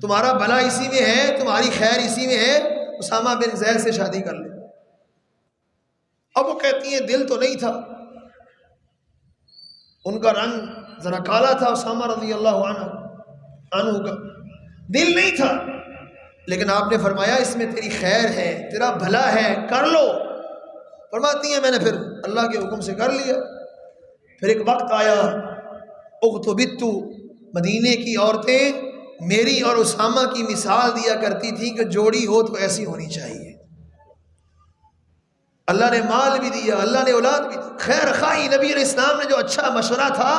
تمہارا بھلا اسی میں ہے، تمہاری خیر اسی میں ہے، اسامہ بن زید سے شادی کر لے۔ اب وہ کہتی ہیں دل تو نہیں تھا، ان کا رنگ ذرا کالا تھا اسامہ رضی اللہ عنہ کا، دل نہیں تھا، لیکن آپ نے فرمایا اس میں تیری خیر ہے، تیرا بھلا ہے، کر لو۔ فرماتی ہیں میں نے پھر اللہ کے حکم سے کر لیا۔ پھر ایک وقت آیا اغتبت، مدینے کی عورتیں میری اور اسامہ کی مثال دیا کرتی تھی کہ جوڑی ہو تو ایسی ہونی چاہیے۔ اللہ نے مال بھی دیا، اللہ نے اولاد بھی دی، خیر خواہی نبی علیہ السلام نے جو اچھا مشورہ تھا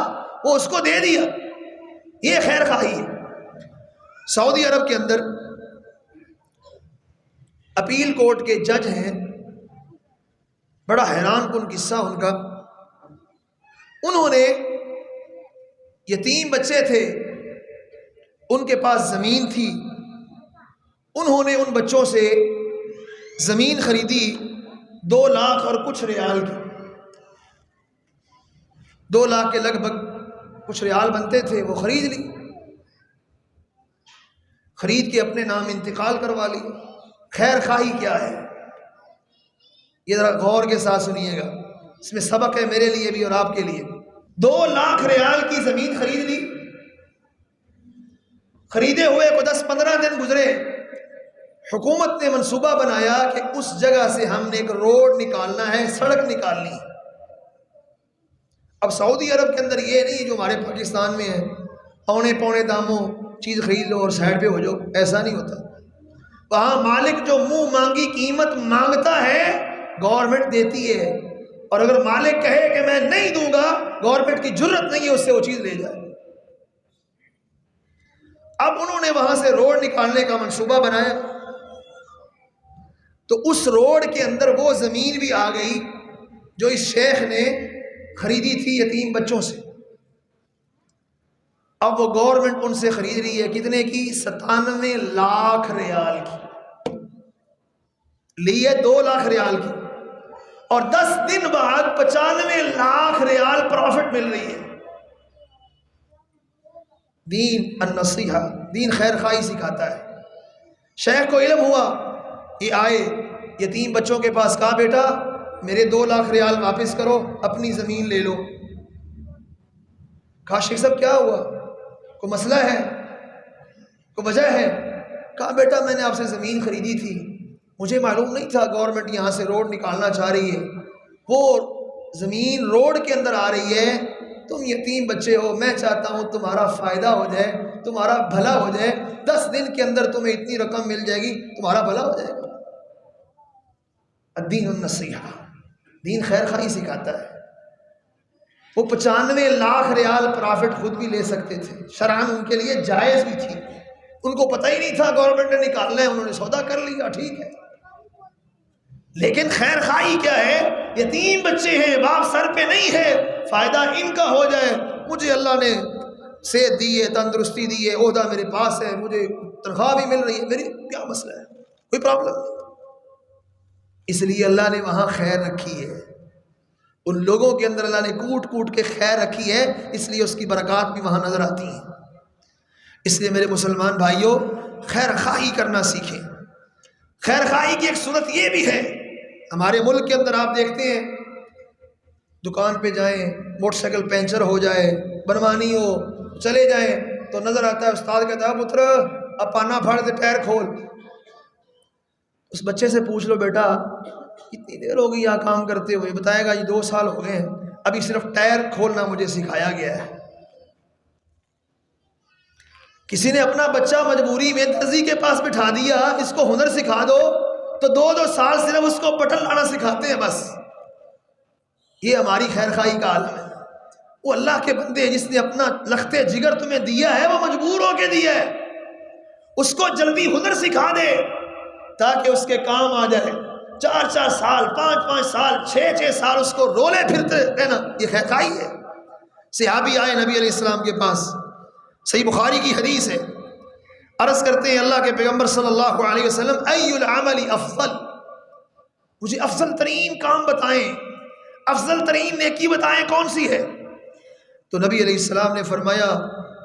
وہ اس کو دے دیا، یہ خیر خواہی ہے۔ سعودی عرب کے اندر اپیل کورٹ کے جج ہیں، بڑا حیران کن قصہ ان کا، انہوں نے یتیم بچے تھے، ان کے پاس زمین تھی، انہوں نے ان بچوں سے زمین خریدی 2 لاکھ اور کچھ ریال کی، 2 لاکھ کے لگ بھگ کچھ ریال بنتے تھے، وہ خرید لی، خرید کے اپنے نام انتقال کروا لی۔ خیر خواہی کیا ہے یہ ذرا غور کے ساتھ سنیے گا، اس میں سبق ہے میرے لیے بھی اور آپ کے لیے بھی۔ 2 لاکھ ریال کی زمین خرید لی، خریدے ہوئے کو 10-15 دن گزرے، حکومت نے منصوبہ بنایا کہ اس جگہ سے ہم نے ایک روڈ نکالنا ہے، سڑک نکالنی ہے۔ اب سعودی عرب کے اندر یہ نہیں جو ہمارے پاکستان میں ہے پونے پونے داموں چیز خرید لو اور سائڈ پہ ہو جاؤ، ایسا نہیں ہوتا۔ وہاں مالک جو منہ مانگی قیمت مانگتا ہے گورنمنٹ دیتی ہے، اور اگر مالک کہے کہ میں نہیں دوں گا، گورنمنٹ کی جرت نہیں ہے اس سے وہ چیز لے جائے۔ اب انہوں نے وہاں سے روڈ نکالنے کا منصوبہ بنایا، تو اس روڈ کے اندر وہ زمین بھی آ گئی جو اس شیخ نے خریدی تھی یتیم بچوں سے۔ اب وہ گورنمنٹ ان سے خرید رہی ہے کتنے کی؟ 97 لاکھ ریال کی، لیے 2 لاکھ ریال کی، اور 10 دن بعد 95 لاکھ ریال پروفٹ مل رہی ہے۔ دین النصیحہ، دین خیر خواہی سکھاتا ہے۔ شیخ کو علم ہوا، یہ آئے یتیم بچوں کے پاس، کہا بیٹا میرے 2 لاکھ ریال واپس کرو، اپنی زمین لے لو۔ کہا شیخ صاحب کیا ہوا، کوئی مسئلہ ہے، کوئی وجہ ہے؟ کہا بیٹا میں نے آپ سے زمین خریدی تھی، مجھے معلوم نہیں تھا گورنمنٹ یہاں سے روڈ نکالنا چاہ رہی ہے، وہ زمین روڈ کے اندر آ رہی ہے، تم یتیم بچے ہو، میں چاہتا ہوں تمہارا فائدہ ہو جائے، تمہارا بھلا ہو جائے، 10 دن کے اندر تمہیں اتنی رقم مل جائے گی، تمہارا بھلا ہو جائے گا۔ الدین النصیحہ، دین خیر خواہی سکھاتا ہے۔ وہ 95 لاکھ ریال پرافٹ خود بھی لے سکتے تھے، شرعاً ان کے لیے جائز بھی تھی، ان کو پتہ ہی نہیں تھا گورنمنٹ نے نکالنا ہے، انہوں نے سودا کر لیا، ٹھیک ہے۔ لیکن خیر خواہی کیا ہے؟ یتیم بچے ہیں، باپ سر پہ نہیں ہے، فائدہ ان کا ہو جائے، مجھے اللہ نے صحت دی ہے، تندرستی دی ہے، عہدہ میرے پاس ہے، مجھے تنخواہ بھی مل رہی ہے، میری کیا مسئلہ ہے، کوئی پرابلم نہیں۔ اس لیے اللہ نے وہاں خیر رکھی ہے، ان لوگوں کے اندر اللہ نے کوٹ کوٹ کے خیر رکھی ہے، اس لیے اس کی برکات بھی وہاں نظر آتی ہیں۔ اس لیے میرے مسلمان بھائیوں خیر خواہی کرنا سیکھیں۔ خیر خواہی کی ایک صورت یہ بھی ہے، ہمارے ملک کے اندر آپ دیکھتے ہیں دکان پہ جائیں، موٹر سائیکل پنچر ہو جائے، بنوانی ہو، چلے جائیں تو نظر آتا ہے استاد کہتا ہے پتر اب پانا پھاڑ دے، پیر کھول۔ اس بچے سے پوچھ لو بیٹا کتنی دیر ہو گئی یہاں کام کرتے ہوئے، بتائے گا یہ 2 سال ہو گئے ہیں، ابھی صرف ٹائر کھولنا مجھے سکھایا گیا ہے۔ کسی نے اپنا بچہ مجبوری میں درزی کے پاس بٹھا دیا، اس کو ہنر سکھا دو، تو 2 سال صرف اس کو بٹن لانا سکھاتے ہیں بس۔ یہ ہماری خیر خواہی کا عالم ہے۔ وہ اللہ کے بندے جس نے اپنا لخت جگر تمہیں دیا ہے وہ مجبور ہو کے دیا ہے، اس کو جلدی ہنر سکھا دے تاکہ اس کے کام آ جائے۔ 4 سال 5 سال 6 سال اس کو رولے پھرتے رہنا، یہ خیرخواہی ہے۔ صحابی آئے نبی علیہ السلام کے پاس، صحیح بخاری کی حدیث ہے، عرض کرتے ہیں اللہ کے پیغمبر صلی اللہ علیہ وسلم ای العمل افضل، مجھے افضل ترین کام بتائیں، افضل ترین نیکی بتائیں کون سی ہے؟ تو نبی علیہ السلام نے فرمایا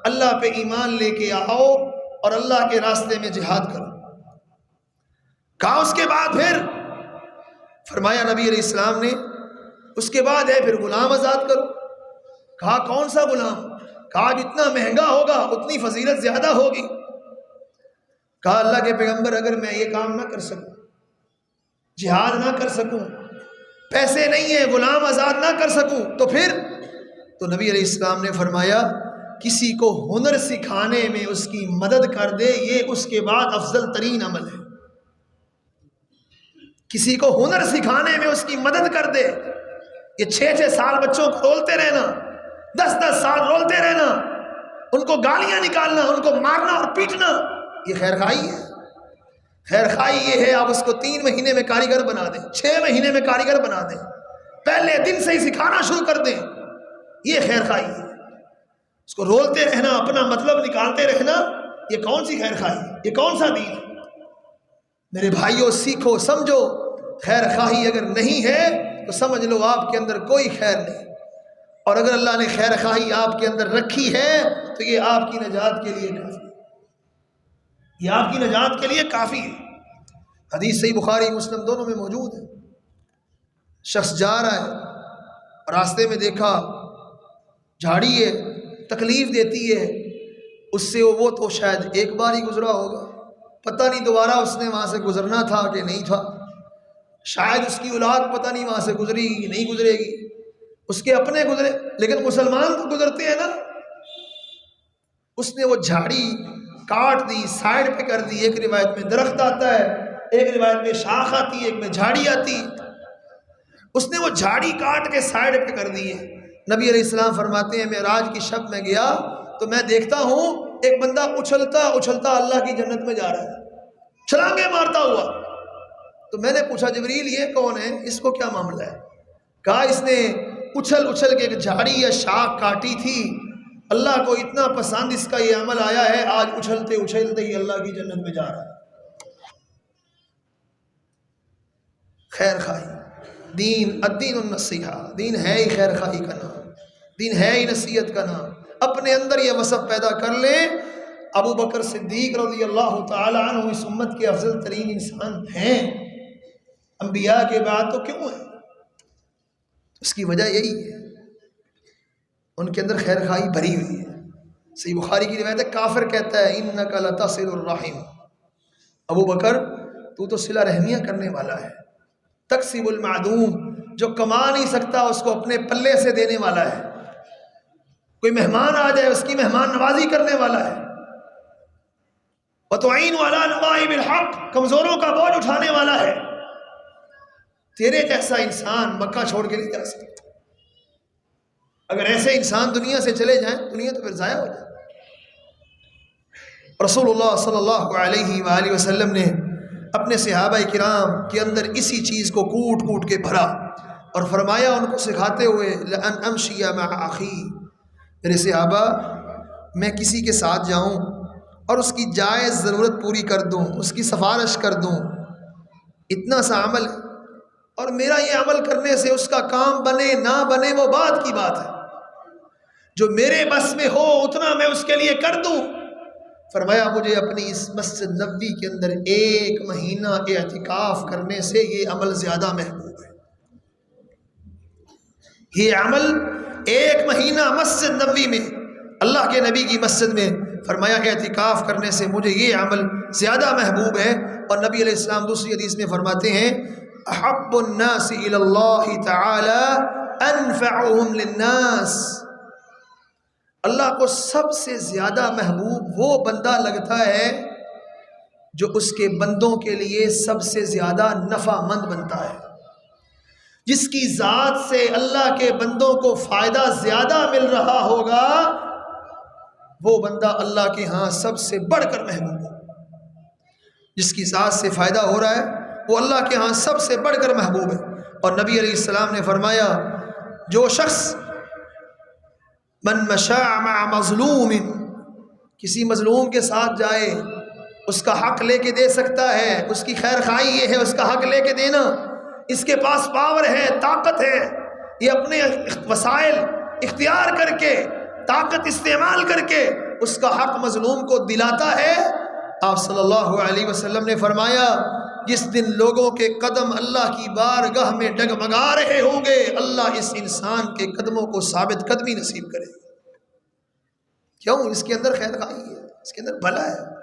اللہ پہ ایمان لے کے آؤ اور اللہ کے راستے میں جہاد کرو۔ کہا اس کے بعد پھر؟ فرمایا نبی علیہ السلام نے اس کے بعد ہے پھر غلام آزاد کرو۔ کہا کون سا غلام؟ کہا جتنا مہنگا ہوگا اتنی فضیلت زیادہ ہوگی۔ کہا اللہ کے پیغمبر اگر میں یہ کام نہ کر سکوں، جہاد نہ کر سکوں، پیسے نہیں ہیں، غلام آزاد نہ کر سکوں تو پھر؟ تو نبی علیہ السلام نے فرمایا کسی کو ہنر سکھانے میں اس کی مدد کر دے، یہ اس کے بعد افضل ترین عمل ہے۔ کسی کو ہنر سکھانے میں اس کی مدد کر دے، یہ 6 سال بچوں کو رولتے رہنا، 10 سال رولتے رہنا، ان کو گالیاں نکالنا، ان کو مارنا اور پیٹنا، یہ خیرخواہی ہے؟ خیرخواہی یہ ہے آپ اس کو 3 مہینے میں کاریگر بنا دیں، 6 مہینے میں کاریگر بنا دیں، پہلے دن سے ہی سکھانا شروع کر دیں، یہ خیرخواہی ہے۔ اس کو رولتے رہنا، اپنا مطلب نکالتے رہنا، یہ کون سی خیرخواہی ہے؟ یہ کون سا دین ہے؟ میرے بھائیوں سیکھو، سمجھو، خیرخواہی اگر نہیں ہے تو سمجھ لو آپ کے اندر کوئی خیر نہیں، اور اگر اللہ نے خیرخواہی آپ کے اندر رکھی ہے تو یہ آپ کی نجات کے لیے کافی ہے، یہ آپ کی نجات کے لیے کافی ہے۔ حدیث صحیح بخاری مسلم دونوں میں موجود ہے۔ شخص جا رہا ہے، راستے میں دیکھا جھاڑی ہے، تکلیف دیتی ہے، اس سے وہ تو شاید ایک بار ہی گزرا ہوگا، پتہ نہیں دوبارہ اس نے وہاں سے گزرنا تھا کہ نہیں تھا، شاید اس کی اولاد پتہ نہیں وہاں سے گزری گی نہیں گزرے گی، اس کے اپنے گزرے، لیکن مسلمان تو گزرتے ہیں نا۔ اس نے وہ جھاڑی کاٹ دی، سائڈ پہ کر دی۔ ایک روایت میں درخت آتا ہے، ایک روایت میں شاخ آتی ہے، ایک میں جھاڑی آتی، اس نے وہ جھاڑی کاٹ کے سائڈ پہ کر دی ہے۔ نبی علیہ السلام فرماتے ہیں معراج کی شب میں گیا تو میں دیکھتا ہوں ایک بندہ اچھلتا اچھلتا اللہ کی جنت میں جا رہا ہے، چھلانگیں مارتا ہوا۔ تو میں نے پوچھا جبریل یہ کون ہے، اس کو کیا معاملہ ہے؟ کہا اس نے اچھل اچھل کے ایک جھاڑی یا شاخ کاٹی تھی، اللہ کو اتنا پسند اس کا یہ عمل آیا ہے، آج اچھلتے اچھلتے ہی اللہ کی جنت میں جا رہا ہے۔ خیر خواہی دین، الدین النصیحہ، دین ہے ہی خیر خواہی کا نام، دین ہے ہی نصیحت کا نام۔ اپنے اندر یہ وصف پیدا کر لیں۔ ابو بکر صدیق رضی اللہ تعالی عنہ اس امت کے افضل ترین انسان ہیں، انبیاء کے بعد تو کیوں ہیں؟ اس کی وجہ یہی ہے، ان کے اندر خیر خواہی بھری ہوئی ہے۔ صحیح بخاری کی روایت ہے، کافر کہتا ہے انک لتصل الرحم، ابو بکر تو تو صلہ رحمیاں کرنے والا ہے، تکسب المعدوم، جو کما نہیں سکتا اس کو اپنے پلے سے دینے والا ہے، کوئی مہمان آ جائے اس کی مہمان نوازی کرنے والا ہے، وتعین علی نوائب الحق، کمزوروں کا بوجھ اٹھانے والا ہے۔ تیرے جیسا انسان مکہ چھوڑ کے نہیں جا سکتا۔ اگر ایسے انسان دنیا سے چلے جائیں دنیا تو پھر ضائع ہو جائے۔ رسول اللہ صلی اللہ علیہ وآلہ وسلم نے اپنے صحابہ کرام کے اندر اسی چیز کو کوٹ کوٹ کے بھرا اور فرمایا ان کو سکھاتے ہوئے لَأَنْ أَمْشِيَ مَعَ أَخِي، میرے صحابہ میں کسی کے ساتھ جاؤں اور اس کی جائز ضرورت پوری کر دوں، اس کی سفارش کر دوں، اتنا سا عمل ہے، اور میرا یہ عمل کرنے سے اس کا کام بنے نہ بنے وہ بعد کی بات ہے، جو میرے بس میں ہو اتنا میں اس کے لیے کر دوں۔ فرمایا مجھے اپنی اس مسجد نبوی کے اندر 1 مہینہ اعتکاف کرنے سے یہ عمل زیادہ محبوب ہے، یہ عمل 1 مہینہ مسجد نبوی میں اللہ کے نبی کی مسجد میں فرمایا اعتکاف کرنے سے مجھے یہ عمل زیادہ محبوب ہے۔ اور نبی علیہ السلام دوسری حدیث میں فرماتے ہیں احب الناس الی اللہ تعالی انفعهم للناس، اللہ کو سب سے زیادہ محبوب وہ بندہ لگتا ہے جو اس کے بندوں کے لیے سب سے زیادہ نفع مند بنتا ہے۔ جس کی ذات سے اللہ کے بندوں کو فائدہ زیادہ مل رہا ہوگا وہ بندہ اللہ کے ہاں سب سے بڑھ کر محبوب ہے۔ جس کی ذات سے فائدہ ہو رہا ہے وہ اللہ کے ہاں سب سے بڑھ کر محبوب ہے۔ اور نبی علیہ السلام نے فرمایا جو شخص من مشاء مع مظلوم، کسی مظلوم کے ساتھ جائے، اس کا حق لے کے دے سکتا ہے، اس کی خیر خواہی یہ ہے اس کا حق لے کے دینا، اس کے پاس پاور ہے، طاقت ہے، یہ اپنے وسائل اختیار کر کے، طاقت استعمال کر کے اس کا حق مظلوم کو دلاتا ہے۔ آپ صلی اللہ علیہ وسلم نے فرمایا جس دن لوگوں کے قدم اللہ کی بارگاہ میں ڈگمگا رہے ہوں گے اللہ اس انسان کے قدموں کو ثابت قدمی نصیب کرے گا۔ کیوں؟ اس کے اندر خیر خواہی ہے، اس کے اندر بھلا ہے۔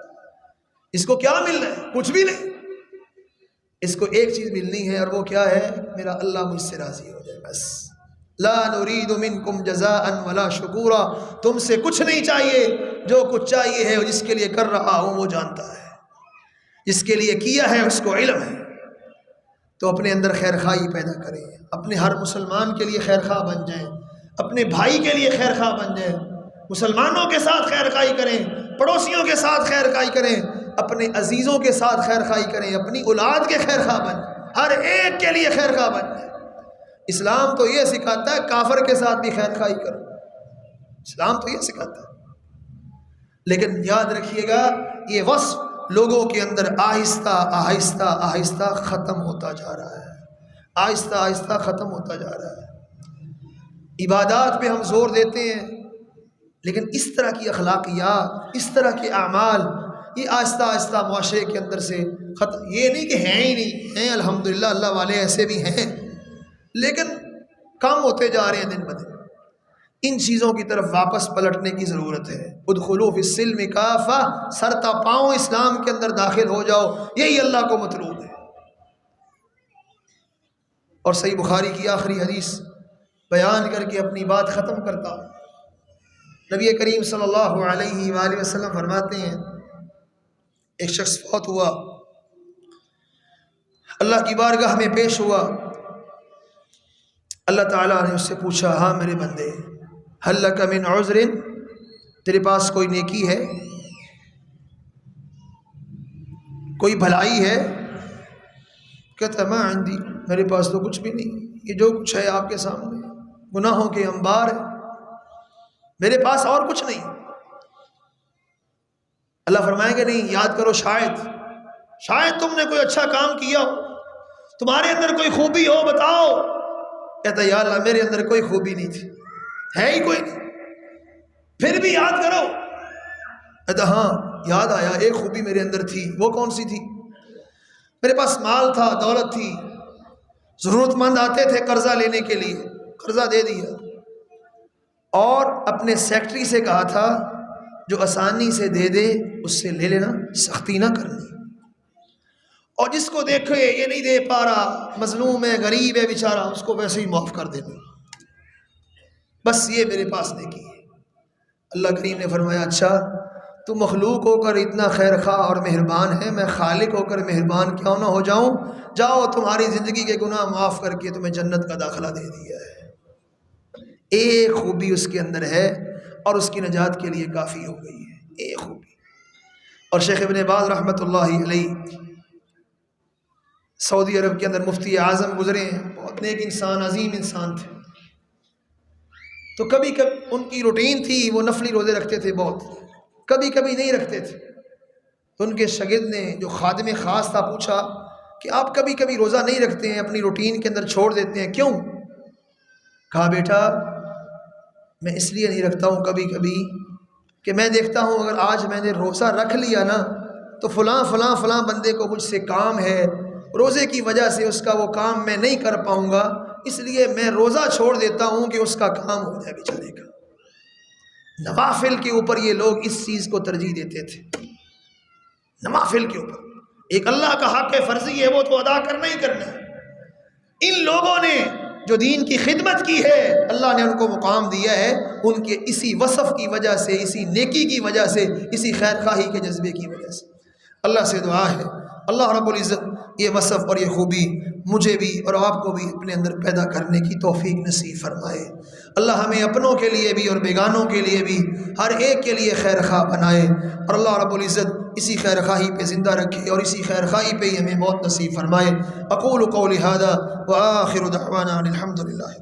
اس کو کیا ملنا ہے؟ کچھ بھی نہیں۔ اس کو ایک چیز ملنی ہے اور وہ کیا ہے؟ میرا اللہ مجھ سے راضی ہو جائے بس۔ لا نرید منکم جزاء ولا شکورا، تم سے کچھ نہیں چاہیے، جو کچھ چاہیے ہے جس کے لیے کر رہا ہوں وہ جانتا ہے، جس کے لیے کیا ہے اس کو علم ہے۔ تو اپنے اندر خیر خواہی پیدا کریں، اپنے ہر مسلمان کے لیے خیر خواہ بن جائیں، اپنے بھائی کے لیے خیر خواہ بن جائیں، مسلمانوں کے ساتھ خیر خواہی کریں، پڑوسیوں کے ساتھ خیر خواہی کریں، اپنے عزیزوں کے ساتھ خیر خواہی کریں، اپنی اولاد کے خیر خواہ بن جائیں، ہر ایک کے لیے خیر خواہ بن جائیں۔ اسلام تو یہ سکھاتا ہے کافر کے ساتھ بھی خیر خواہی کرو، اسلام تو یہ سکھاتا ہے۔ لیکن یاد رکھیے گا یہ وصف لوگوں کے اندر آہستہ آہستہ آہستہ ختم ہوتا جا رہا ہے، آہستہ آہستہ ختم ہوتا جا رہا ہے۔ عبادات پہ ہم زور دیتے ہیں لیکن اس طرح کی اخلاقیات، اس طرح کے اعمال یہ آہستہ آہستہ معاشرے کے اندر سے ختم۔ یہ نہیں کہ ہیں ہی نہیں، ہیں الحمدللہ، اللہ والے ایسے بھی ہیں، لیکن کم ہوتے جا رہے ہیں دن بدن۔ ان چیزوں کی طرف واپس پلٹنے کی ضرورت ہے۔ ادخلوا فی السلم کافہ، سرتا پاؤں اسلام کے اندر داخل ہو جاؤ، یہی اللہ کو مطلوب ہے۔ اور صحیح بخاری کی آخری حدیث بیان کر کے اپنی بات ختم کرتا ہوں۔ نبی کریم صلی اللہ علیہ وآلہ وسلم فرماتے ہیں ایک شخص فوت ہوا، اللہ کی بارگاہ میں پیش ہوا، اللہ تعالیٰ نے اس سے پوچھا ہاں میرے بندے هل لک من عذر، تیرے پاس کوئی نیکی ہے، کوئی بھلائی ہے؟ کہتا ما عندی، میرے پاس تو کچھ بھی نہیں، یہ جو کچھ ہے آپ کے سامنے گناہوں کے انبار ہے، میرے پاس اور کچھ نہیں۔ اللہ فرمائیں گے نہیں، یاد کرو شاید تم نے کوئی اچھا کام کیا ہو، تمہارے اندر کوئی خوبی ہو، بتاؤ۔ کہتا یا اللہ میرے اندر کوئی خوبی نہیں تھی، ہے ہی کوئی نہیں، پھر بھی یاد کرو۔ کہتا ہاں یاد آیا ایک خوبی میرے اندر تھی، وہ کون سی تھی؟ میرے پاس مال تھا، دولت تھی، ضرورت مند آتے تھے قرضہ لینے کے لیے، قرضہ دے دیا، اور اپنے سیکٹری سے کہا تھا جو آسانی سے دے دے اس سے لے لینا، سختی نہ کرنی، اور جس کو دیکھے یہ نہیں دے پا رہا، مظلوم ہے، غریب ہے بیچارہ، اس کو ویسے ہی معاف کر دینا، بس یہ میرے پاس نیکی ہے۔ اللہ کریم نے فرمایا اچھا تو مخلوق ہو کر اتنا خیر خواہ اور مہربان ہے، میں خالق ہو کر مہربان کیوں نہ ہو جاؤں؟ جاؤ تمہاری زندگی کے گناہ معاف کر کے تمہیں جنت کا داخلہ دے دیا ہے۔ ایک خوبی اس کے اندر ہے اور اس کی نجات کے لیے کافی ہو گئی ہے، ایک خوبی۔ اور شیخ ابن باز رحمۃ اللہ علیہ سعودی عرب کے اندر مفتی اعظم گزرے ہیں، بہت نیک انسان، عظیم انسان تھے۔ تو کبھی کبھی ان کی روٹین تھی وہ نفلی روزے رکھتے تھے بہت، کبھی کبھی نہیں رکھتے تھے۔ تو ان کے شاگرد نے جو خادم خاص تھا پوچھا کہ آپ کبھی کبھی روزہ نہیں رکھتے ہیں، اپنی روٹین کے اندر چھوڑ دیتے ہیں، کیوں؟ کہا بیٹا میں اس لیے نہیں رکھتا ہوں کبھی کبھی کہ میں دیکھتا ہوں اگر آج میں نے روزہ رکھ لیا نا تو فلاں بندے کو مجھ سے کام ہے، روزے کی وجہ سے اس کا وہ کام میں نہیں کر پاؤں گا، اس لیے میں روزہ چھوڑ دیتا ہوں کہ اس کا کام ہو جائے بیچارے کا۔ نوافل کے اوپر یہ لوگ اس چیز کو ترجیح دیتے تھے، نوافل کے اوپر۔ ایک اللہ کا حق فرضی ہے وہ تو ادا کرنا ہی کرنا ہے۔ ان لوگوں نے جو دین کی خدمت کی ہے اللہ نے ان کو مقام دیا ہے ان کے اسی وصف کی وجہ سے، اسی نیکی کی وجہ سے، اسی خیر خواہی کے جذبے کی وجہ سے۔ اللہ سے دعا ہے اللہ رب العزت یہ وصف اور یہ خوبی مجھے بھی اور آپ کو بھی اپنے اندر پیدا کرنے کی توفیق نصیب فرمائے۔ اللہ ہمیں اپنوں کے لیے بھی اور بیگانوں کے لیے بھی ہر ایک کے لیے خیر خواہ بنائے، اور اللہ رب العزت اسی خیر خواہی پہ زندہ رکھے اور اسی خیر خواہی پہ ہی ہمیں موت نصیب فرمائے۔ اقول قولی ھذا وآخر دعوانا ان الحمد للہ۔